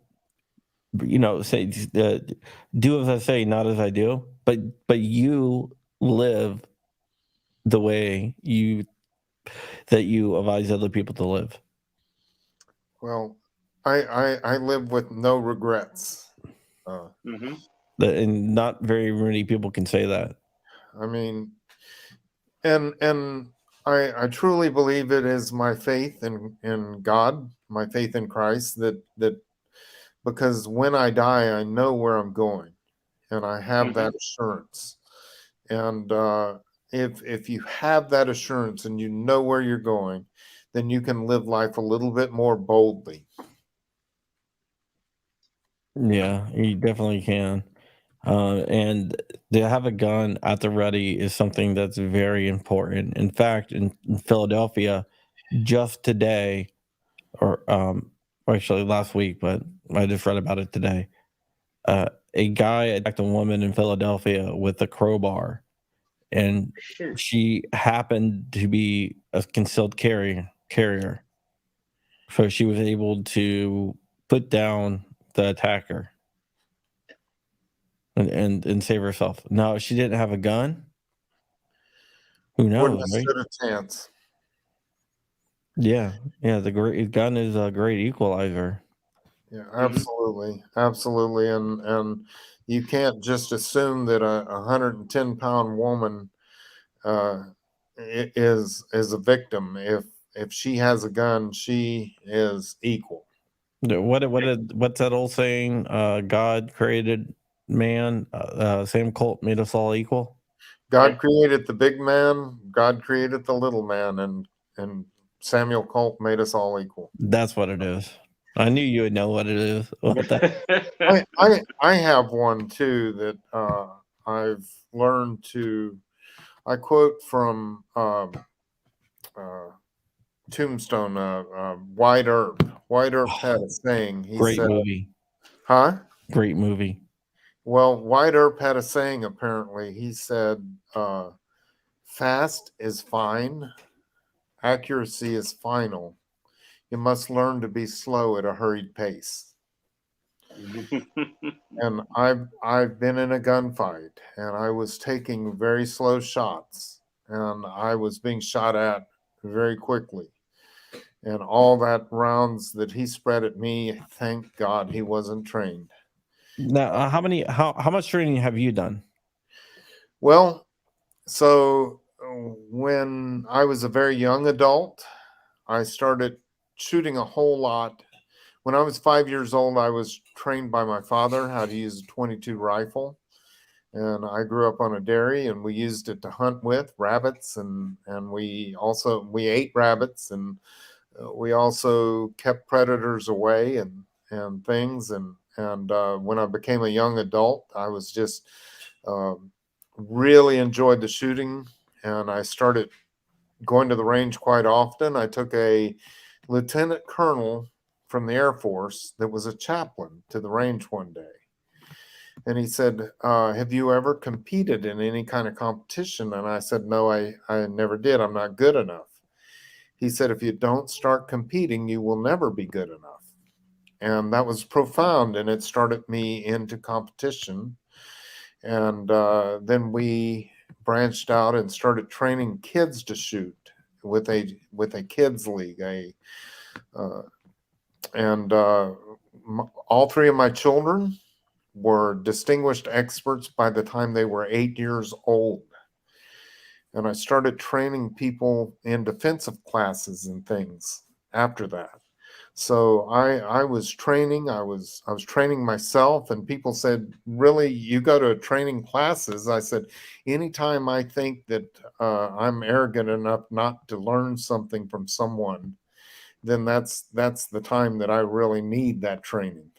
say, "Do as I say, not as I do." But you live the way that you advise other people to live. well, I live with no regrets. And not very many people can say that. I mean, and I truly believe it is my faith in God, my faith in Christ, that because when I die, I know where I'm going, and I have that assurance. And if you have that assurance and you know where you're going, then you can live life a little bit more boldly. Yeah, you definitely can. And to have a gun at the ready is something that's very important. In fact, in Philadelphia, just today, or actually last week, but I just read about it today. A guy attacked a woman in Philadelphia with a crowbar, and she happened to be a concealed carrier, so she was able to put down the attacker and save herself. Now, if she didn't have a gun, who knows, Wouldn't have right? stood a chance. Yeah, the gun is a great equalizer. Yeah, absolutely, and you can't just assume that a 110-pound woman is a victim. If she has a gun, she is equal. What's that old saying? God created man, same cult made us all equal. God created the big man, God created the little man, and Samuel Colt made us all equal. That's what it is. I knew you would know what it is. I have one too that I've learned to. I quote from Tombstone, White Earp. White Earp had a saying. He Great said, movie. "Huh." Great movie. Well, White Earp had a saying. Apparently, he said, "Fast is fine. Accuracy is final. You must learn to be slow at a hurried pace." And I've been in a gunfight, and I was taking very slow shots, and I was being shot at very quickly. And all that rounds that he spread at me, thank God he wasn't trained. Now, how much training have you done? Well, so when I was a very young adult, I started shooting a whole lot. When I was 5 years old, I was trained by my father how to use a 22 rifle. And I grew up on a dairy, and we used it to hunt with rabbits, and we ate rabbits, and we also kept predators away and things. And when I became a young adult, I was just really enjoyed the shooting, and I started going to the range quite often. I took a lieutenant colonel from the Air Force that was a chaplain to the range one day. And he said, have you ever competed in any kind of competition? And I said, no, I never did. I'm not good enough. He said, if you don't start competing, you will never be good enough. And that was profound. And it started me into competition. And then we branched out and started training kids to shoot with a kids league. All three of my children were distinguished experts by the time they were 8 years old. And I started training people in defensive classes and things after that. So I was training, I was training myself, and people said, really, you go to training classes? I said, anytime I think that I'm arrogant enough not to learn something from someone, then that's the time that I really need that training,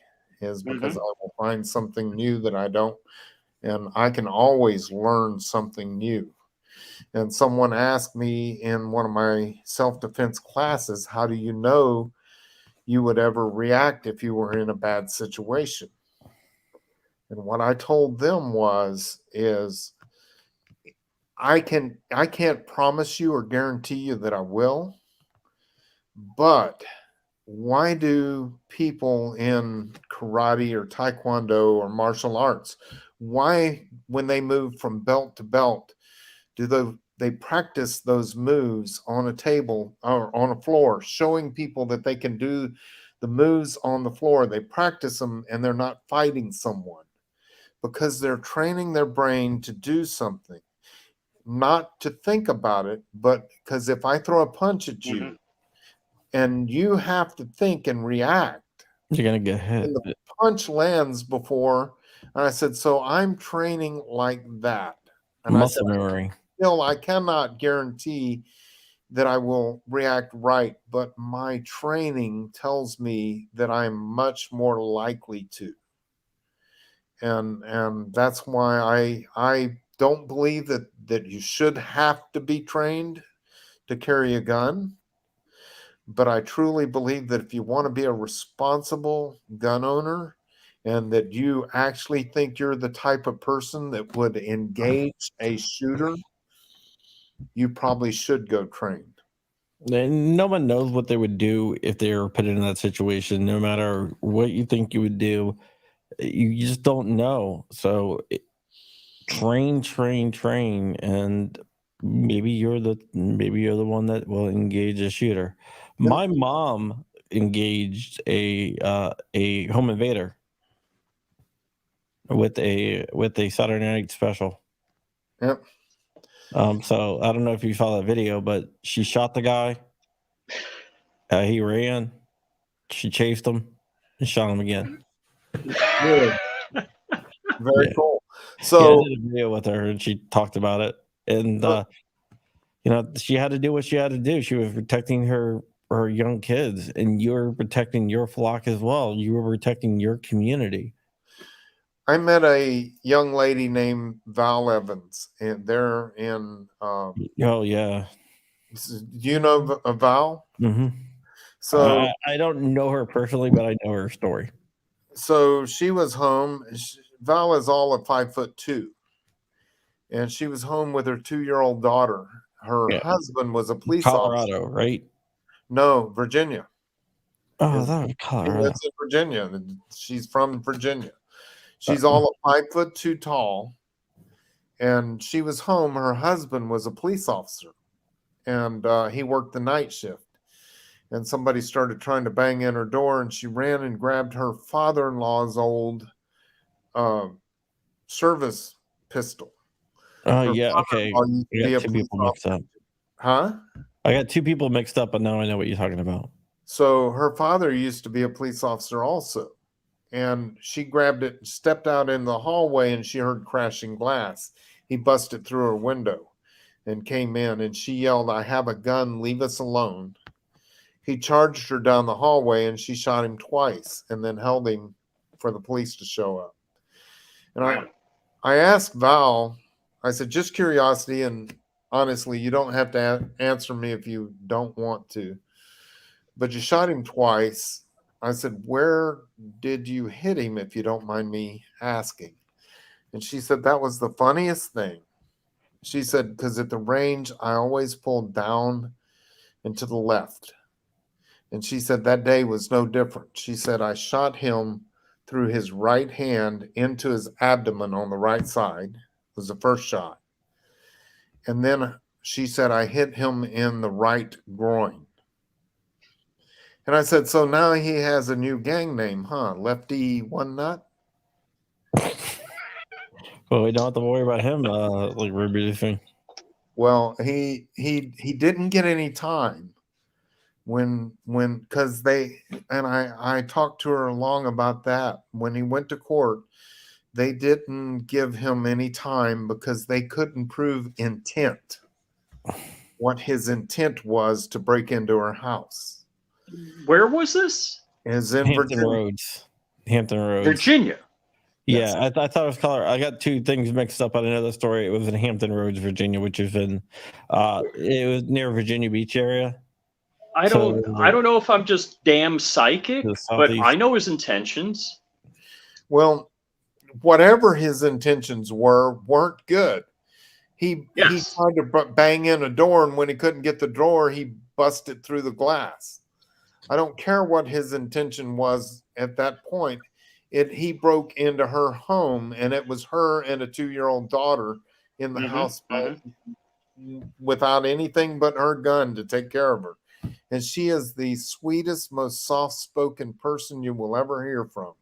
is because I will find something new that I don't, and I can always learn something new. And someone asked me in one of my self-defense classes, how do you know you would ever react if you were in a bad situation? And what I told them is I can't promise you or guarantee you that I will, but why do people in karate or taekwondo or martial arts, why, when they move from belt to belt, do they practice those moves on a table or on a floor, showing people that they can do the moves on the floor? They practice them, and they're not fighting someone, because they're training their brain to do something, not to think about it, but because if I throw a punch at you, and you have to think and react, you're gonna get hit. And the punch lands before. And I said, so I'm training like that. And Muscle memory. I cannot guarantee that I will react right, but my training tells me that I'm much more likely to. And that's why I don't believe that you should have to be trained to carry a gun. But I truly believe that if you want to be a responsible gun owner, and that you actually think you're the type of person that would engage a shooter, you probably should go trained. And no one knows what they would do if they were put in that situation. No matter what you think you would do, you just don't know. So train, and maybe you're the one that will engage a shooter. Yep. My mom engaged a home invader with a Saturday Night Special. Yep. So I don't know if you saw that video, but she shot the guy. He ran. She chased him and shot him again. Good. Very cool. Yeah, I So did a video with her, and she talked about it. And she had to do what she had to do. She was protecting her young kids, and you're protecting your flock as well. You were protecting your community. I met a young lady named Val Evans, and they're in. Oh yeah. Do you know Val? Mm-hmm. So I don't know her personally, but I know her story. So she was home. Val is all of 5'2", and she was home with her 2-year-old daughter. Her husband was a police Colorado, officer. right? No, Virginia. Oh, that was Colorado. She lives in Virginia. She's from Virginia. She's all of 5'2" tall, and she was home. Her husband was a police officer, and he worked the night shift. And somebody started trying to bang in her door, and she ran and grabbed her father-in-law's old service pistol. Oh yeah, okay. I got two people mixed up. Huh? I got two people mixed up, but now I know what you're talking about. So her father used to be a police officer also. And she grabbed it and stepped out in the hallway, and she heard crashing glass. He busted through her window and came in, and she yelled, "I have a gun, leave us alone." He charged her down the hallway, and she shot him twice and then held him for the police to show up. And I asked Val, I said, just curiosity, and honestly, you don't have to answer me if you don't want to, but you shot him twice. I said, where did you hit him, if you don't mind me asking? And she said, that was the funniest thing. She said, because at the range, I always pulled down and to the left. And she said that day was no different. She said, I shot him through his right hand into his abdomen on the right side. It was the first shot. And then she said, I hit him in the right groin. And I said, so now he has a new gang name, huh? Lefty One Nut? Well, we don't have to worry about him like reproducing. Well, he didn't get any time when because they, and I talked to her long about that. When he went to court, they didn't give him any time because they couldn't prove intent, what his intent was to break into her house. Where was this? Is in Hampton Virginia. Roads. Hampton Roads. Virginia. Yeah, I thought it was Colorado. I got two things mixed up on another story. It was in Hampton Roads, Virginia, which is in it was near Virginia Beach area. I don't know if I'm just damn psychic, but I know his intentions. Well, whatever his intentions weren't good. He tried to bang in a door, and when he couldn't get the door, he busted through the glass. I don't care what his intention was at that point. He broke into her home, and it was her and a 2-year-old daughter in the house without anything but her gun to take care of her. And she is the sweetest, most soft-spoken person you will ever hear from.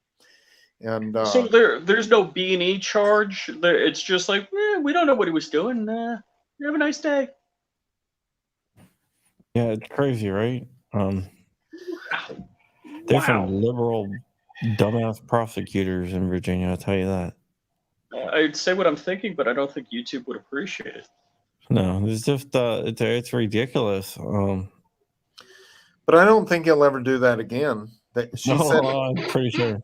And so there's no B&E charge. It's just like, we don't know what he was doing. You have a nice day. Yeah, it's crazy, right? There's some liberal dumbass prosecutors in Virginia, I'll tell you that. I'd say what I'm thinking, but I don't think YouTube would appreciate it. No, it's just it's ridiculous. But I don't think he'll ever do that again. I'm pretty sure.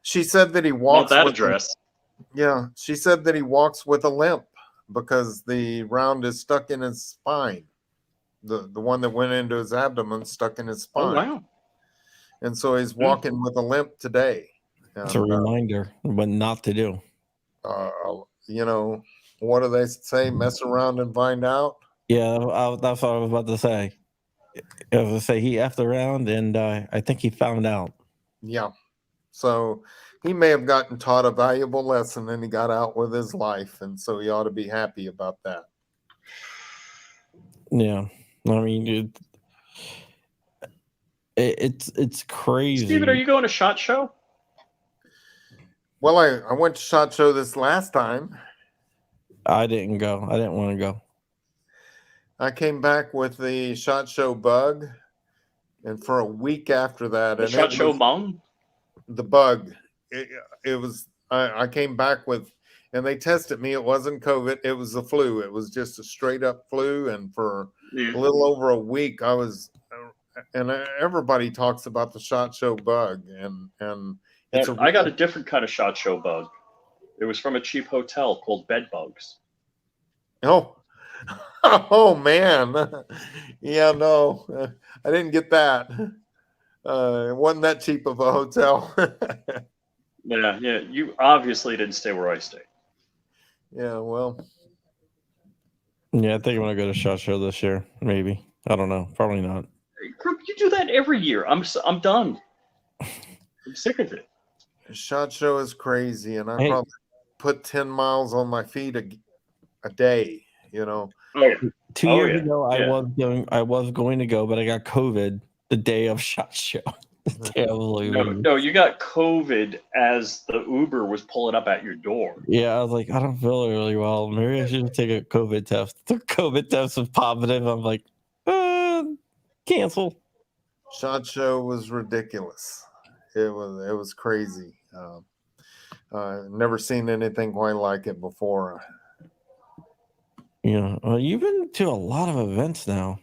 She said that he walks with that address. She said that he walks with a limp because the round is stuck in his spine. The one that went into his abdomen stuck in his spine. Oh, wow. And so he's walking with a limp today. It's a reminder what not to do. What do they say? Mess around and find out? Yeah, that's what I was about to say. I was going to say he effed around, and I think he found out. Yeah. So he may have gotten taught a valuable lesson, and he got out with his life, and so he ought to be happy about that. Yeah. I mean, it's crazy. Steven, are you going to SHOT Show? Well, I went to SHOT Show this last time. I didn't go. I didn't want to go. I came back with the SHOT Show bug, and for a week after that, The SHOT Show bong? The bug. It was. I came back with and they tested me. It wasn't COVID. It was the flu. It was just a straight up flu. And for Yeah. a little over a week, I was, and everybody talks about the SHOT Show bug, and it's I got a different kind of SHOT Show bug. It was from a cheap hotel called Bed Bugs. oh, oh man, yeah, no, I didn't get that. It wasn't that cheap of a hotel. Yeah. You obviously didn't stay where I stayed. Yeah, well, Yeah, I think I'm gonna go to SHOT Show this year. Maybe. I don't know. Probably not. You do that every year. I'm done. I'm sick of it. SHOT Show is crazy, and I Hey. probably put 10 miles on my feet a day. Oh yeah. 2 Oh, years yeah. ago, Yeah. I was going to go, but I got COVID the day of SHOT Show. The day I was leaving. No, you got COVID as the Uber was pulling up at your door. Yeah, I was like, I don't feel really well. Maybe I should take a COVID test. The COVID test was positive. I'm like, cancel. SHOT Show was ridiculous. It was crazy. Never seen anything quite like it before. Yeah, you've been to a lot of events now.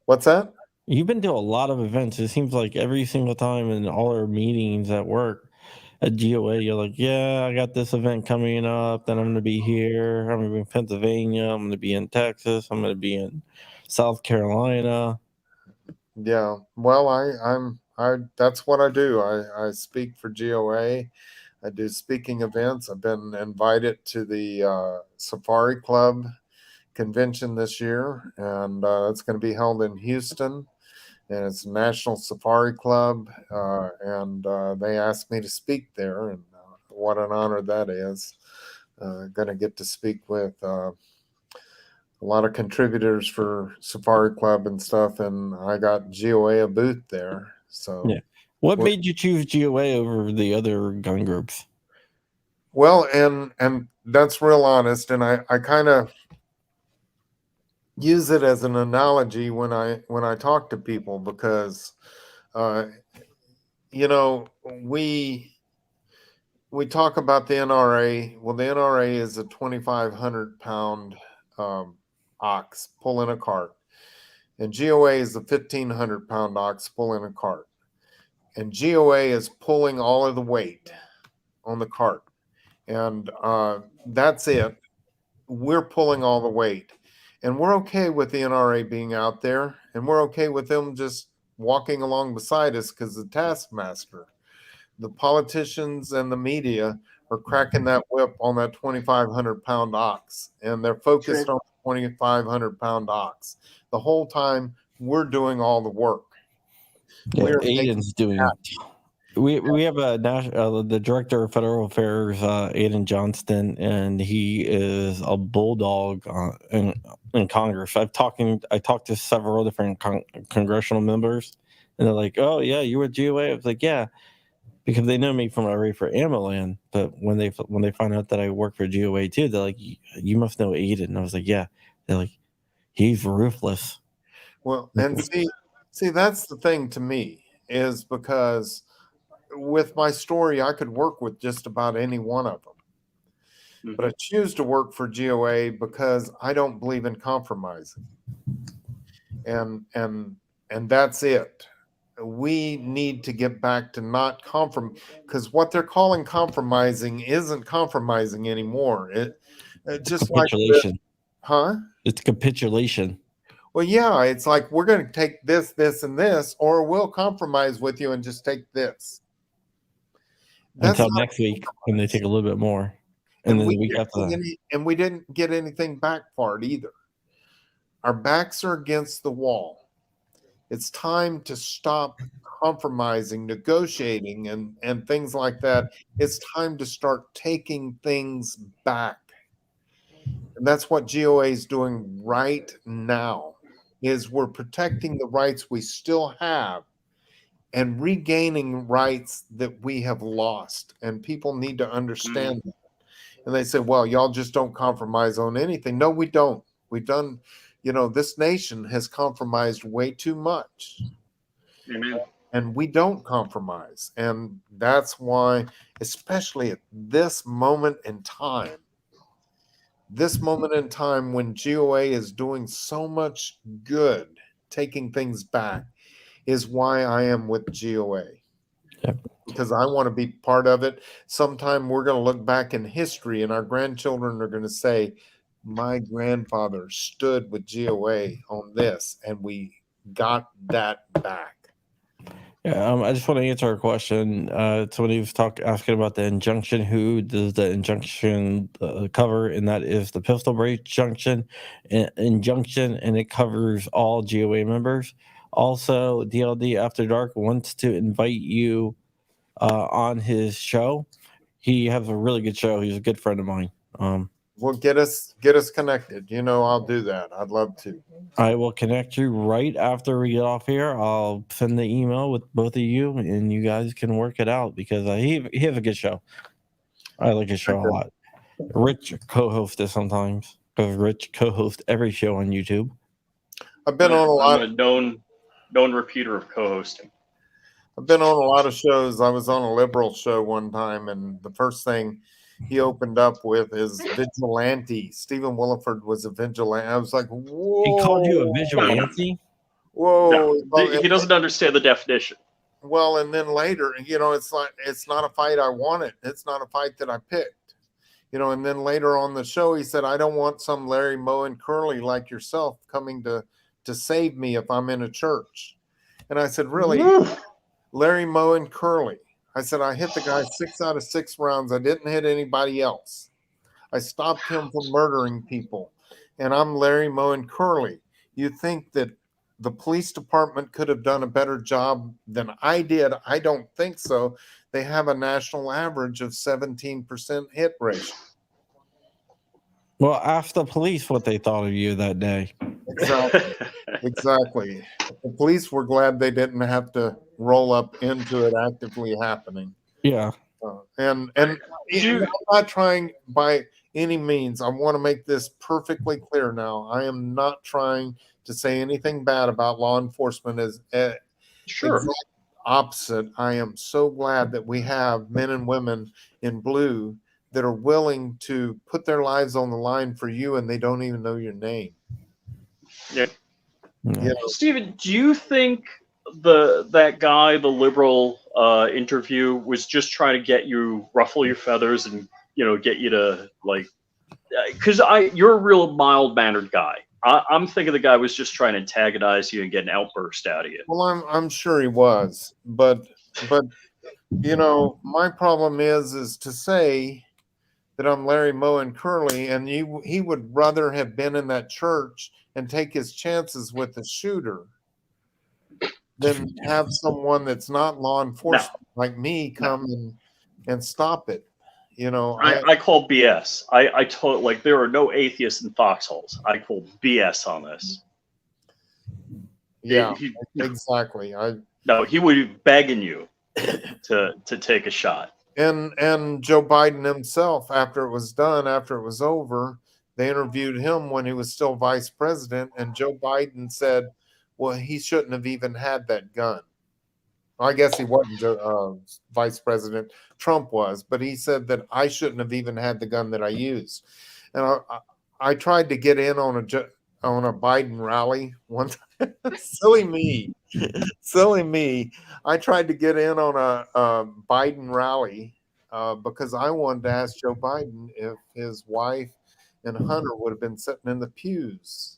What's that? You've been to a lot of events. It seems like every single time in all our meetings at work, at GOA, you're like, yeah, I got this event coming up. Then I'm going to be here. I'm going to be in Pennsylvania. I'm going to be in Texas. I'm going to be in South Carolina. Yeah. Well, I that's what I do. I speak for GOA. I do speaking events. I've been invited to the Safari Club convention this year, and it's going to be held in Houston. And it's National Safari Club, and they asked me to speak there, and what an honor that is. Going to get to speak with a lot of contributors for Safari Club and stuff, and I got GOA a booth there. So, Yeah. What made you choose GOA over the other gun groups? well, and that's real honest, and I kind of use it as an analogy when I talk to people, because we talk about the NRA. Well, the NRA is a 2,500 pound ox pulling a cart, and GOA is a 1,500 pound ox pulling a cart, and GOA is pulling all of the weight on the cart, and that's it. We're pulling all the weight. And we're okay with the NRA being out there, and we're okay with them just walking along beside us, because the taskmaster, the politicians, and the media are cracking that whip on that 2,500 pound ox, and they're focused on the 2,500 pound ox. The whole time we're doing all the work. Yeah, Aiden's doing. We have the director of federal affairs, Aiden Johnston, and he is a bulldog in Congress. I talked to several different congressional members, and they're like, "Oh yeah, you were GOA." I was like, "Yeah," because they know me from Array for Amaland. But when they find out that I work for GOA too, they're like, "You must know Aiden." And I was like, "Yeah." They're like, "He's ruthless." Well, and see, that's the thing to me, is because with my story, I could work with just about any one of them. Mm-hmm. But I choose to work for GOA because I don't believe in compromising. And that's it. We need to get back to not compromise, because what they're calling compromising isn't compromising anymore. It just capitulation. Like huh? It's capitulation. Well, yeah, it's like, we're going to take this, this, and this, or we'll compromise with you and just take this. Until next week, when they take a little bit more, and then the week after that. And we didn't get anything back for it either. Our backs are against the wall. It's time to stop compromising, negotiating, and things like that. It's time to start taking things back. And that's what GOA is doing right now, is we're protecting the rights we still have and regaining rights that we have lost. And people need to understand that. And they say, well, y'all just don't compromise on anything. No, we don't. We've done, this nation has compromised way too much. Amen. and we don't compromise. And that's why, especially at this moment in time when GOA is doing so much good, taking things back, is why I am with GOA. Yep. Because I want to be part of it. Sometime we're going to look back in history and our grandchildren are going to say, my grandfather stood with GOA on this and we got that back. Yeah, I just want to answer a question. Somebody was asking about the injunction. Who does the injunction cover? And that is the Pistol Brace injunction, and it covers all GOA members. Also, DLD After Dark wants to invite you on his show. He has a really good show. He's a good friend of mine. Well, get us connected. I'll do that. I'd love to. I will connect you right after we get off here. I'll send the email with both of you, and you guys can work it out because he has a good show. I like his show a lot. Rich co-hosts it sometimes because Rich co-hosts every show on YouTube. I've been on a lot. I'm a known repeater of co-hosting. I've been on a lot of shows. I was on a liberal show one time, and the first thing he opened up with is vigilante. StephenWilleford was a vigilante. I was like, whoa. He called you a vigilante? Whoa. No, he doesn't understand the definition. Well, and then later, it's like, it's not a fight I wanted. It's not a fight that I picked. And then later on the show, he said, I don't want some Larry Moe and Curly like yourself coming to save me if I'm in a church. And I said, really? Larry Moe and Curly. I said, I hit the guy 6 out of 6 rounds. I didn't hit anybody else. I stopped him from murdering people. And I'm Larry Moe and Curly. You think that the police department could have done a better job than I did? I don't think so. They have a national average of 17% hit ratio. Well, ask the police what they thought of you that day. Exactly. The police were glad they didn't have to roll up into it actively happening. Yeah. And I'm not trying by any means. I want to make this perfectly clear now. I am not trying to say anything bad about law enforcement. As Sure. Opposite. I am so glad that we have men and women in blue that are willing to put their lives on the line for you, and they don't even know your name. Yeah. Stephen, do you think that guy, the liberal interview, was just trying to get you ruffle your feathers and get you to because you're a real mild mannered guy. I'm thinking the guy was just trying to antagonize you and get an outburst out of you. Well, I'm sure he was, but my problem is to say that I'm Larry Moe and Curly, and he would rather have been in that church and take his chances with the shooter than have someone that's not law enforcement like me come and stop it. I call BS. I told there are no atheists in foxholes. I call BS on this. Yeah, exactly. No, he would be begging you to take a shot. And Joe Biden himself, after it was over, they interviewed him when he was still vice president, and Joe Biden said, well, he shouldn't have even had that gun. I guess he wasn't vice president. Trump was, but he said that I shouldn't have even had the gun that I used. And I tried to get in on a Biden rally one time. Silly me. I tried to get in on a Biden rally because I wanted to ask Joe Biden if his wife and Hunter would have been sitting in the pews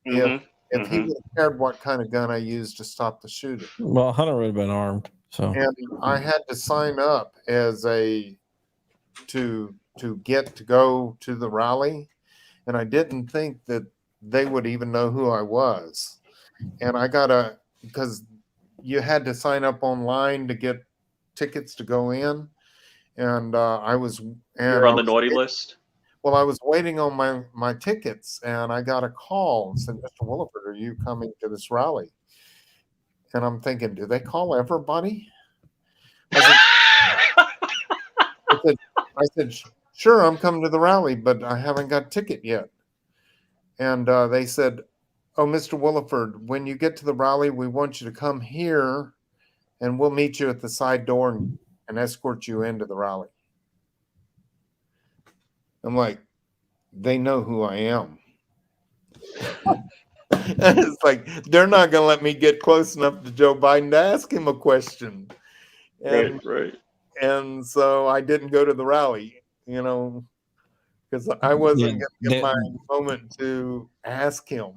if he would have cared what kind of gun I used to stop the shooting. Well, Hunter would have been armed. So, and I had to sign up as to get to go to the rally, and I didn't think that they would even know who I was. And because you had to sign up online to get tickets to go in, and you're on the naughty list. Well, I was waiting on my tickets, and I got a call and said, Mr. Willeford, are you coming to this rally? And I'm thinking, do they call everybody? I said, sure, I'm coming to the rally, but I haven't got a ticket yet. And they said, oh, Mr. Willeford, when you get to the rally, we want you to come here and we'll meet you at the side door and escort you into the rally. I'm like, they know who I am. It's like, they're not going to let me get close enough to Joe Biden to ask him a question. Right. And so I didn't go to the rally, because I wasn't going to get my moment to ask him.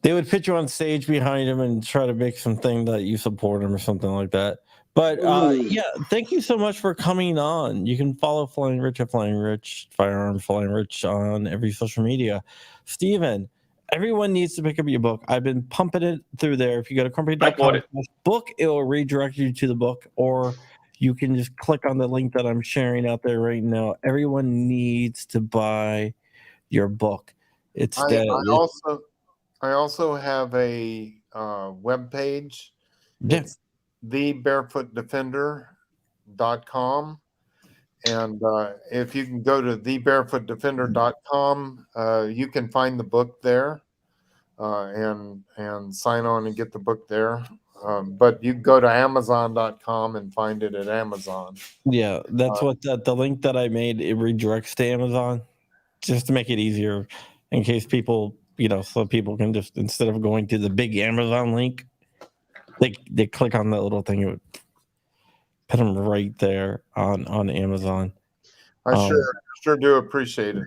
They would put you on stage behind him and try to make something that you support him or something like that. But yeah, thank you so much for coming on. You can follow Flying Rich at Flying Rich, Firearm Flying Rich on every social media. Stephen, everyone needs to pick up your book. I've been pumping it through there. If you go to company.com/book, it will redirect you to the book, or you can just click on the link that I'm sharing out there right now. Everyone needs to buy your book. I also have a web page. Yeah. It's thebarefootdefender.com. And if you can go to thebarefootdefender.com, you can find the book there and sign on and get the book there. But you can go to amazon.com and find it at Amazon. Yeah, that's what the link that I made, it redirects to Amazon just to make it easier in case people, so people can just, instead of going to the big Amazon link, they click on that little thing. It would put them right there on Amazon. I sure do appreciate it.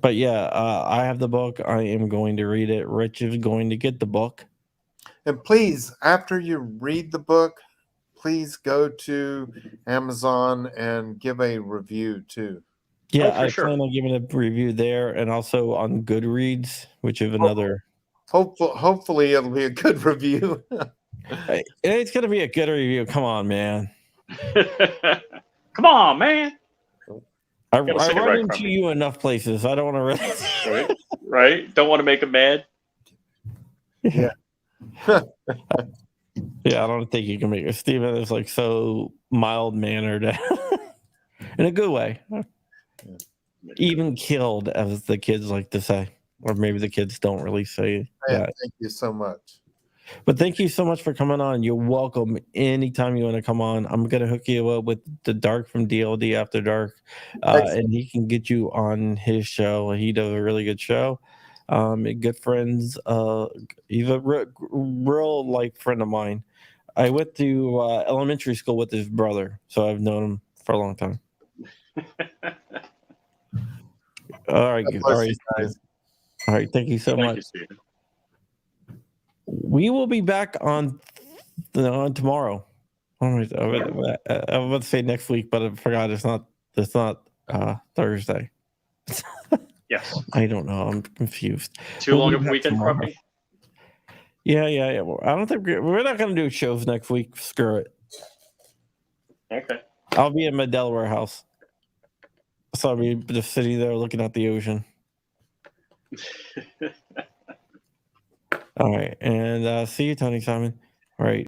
But yeah, I have the book. I am going to read it. Rich is going to get the book. And please, after you read the book, please go to Amazon and give a review too. Yeah, I plan on giving a review there and also on Goodreads, which is another. Hopefully, it'll be a good review. It's going to be a good review. Come on, man. Come on, man. I run into you enough places. I don't want to. Right. Don't want to make him mad. Yeah. Yeah, I don't think you can make it. Stephen is like so mild mannered in a good way. Even killed, as the kids like to say, or maybe the kids don't really say that. Thank you so much. But thank you so much for coming on. You're welcome anytime you want to come on. I'm going to hook you up with the Dark from DLD After Dark, and he can get you on his show. He does a really good show. Good friends. He's a real life friend of mine. I went to elementary school with his brother, so I've known him for a long time. All right, guys. All right, thank you so much. You, we will be back on tomorrow. I was about to say next week, but I forgot it's not Thursday. Yes. I don't know. I'm confused. Too long of a weekend, puppy? Yeah. I don't think we're not going to do shows next week. Screw it. Okay. I'll be in my Delaware house. So I'll be just sitting there looking at the ocean. All right. And see you, Tony Simon. All right.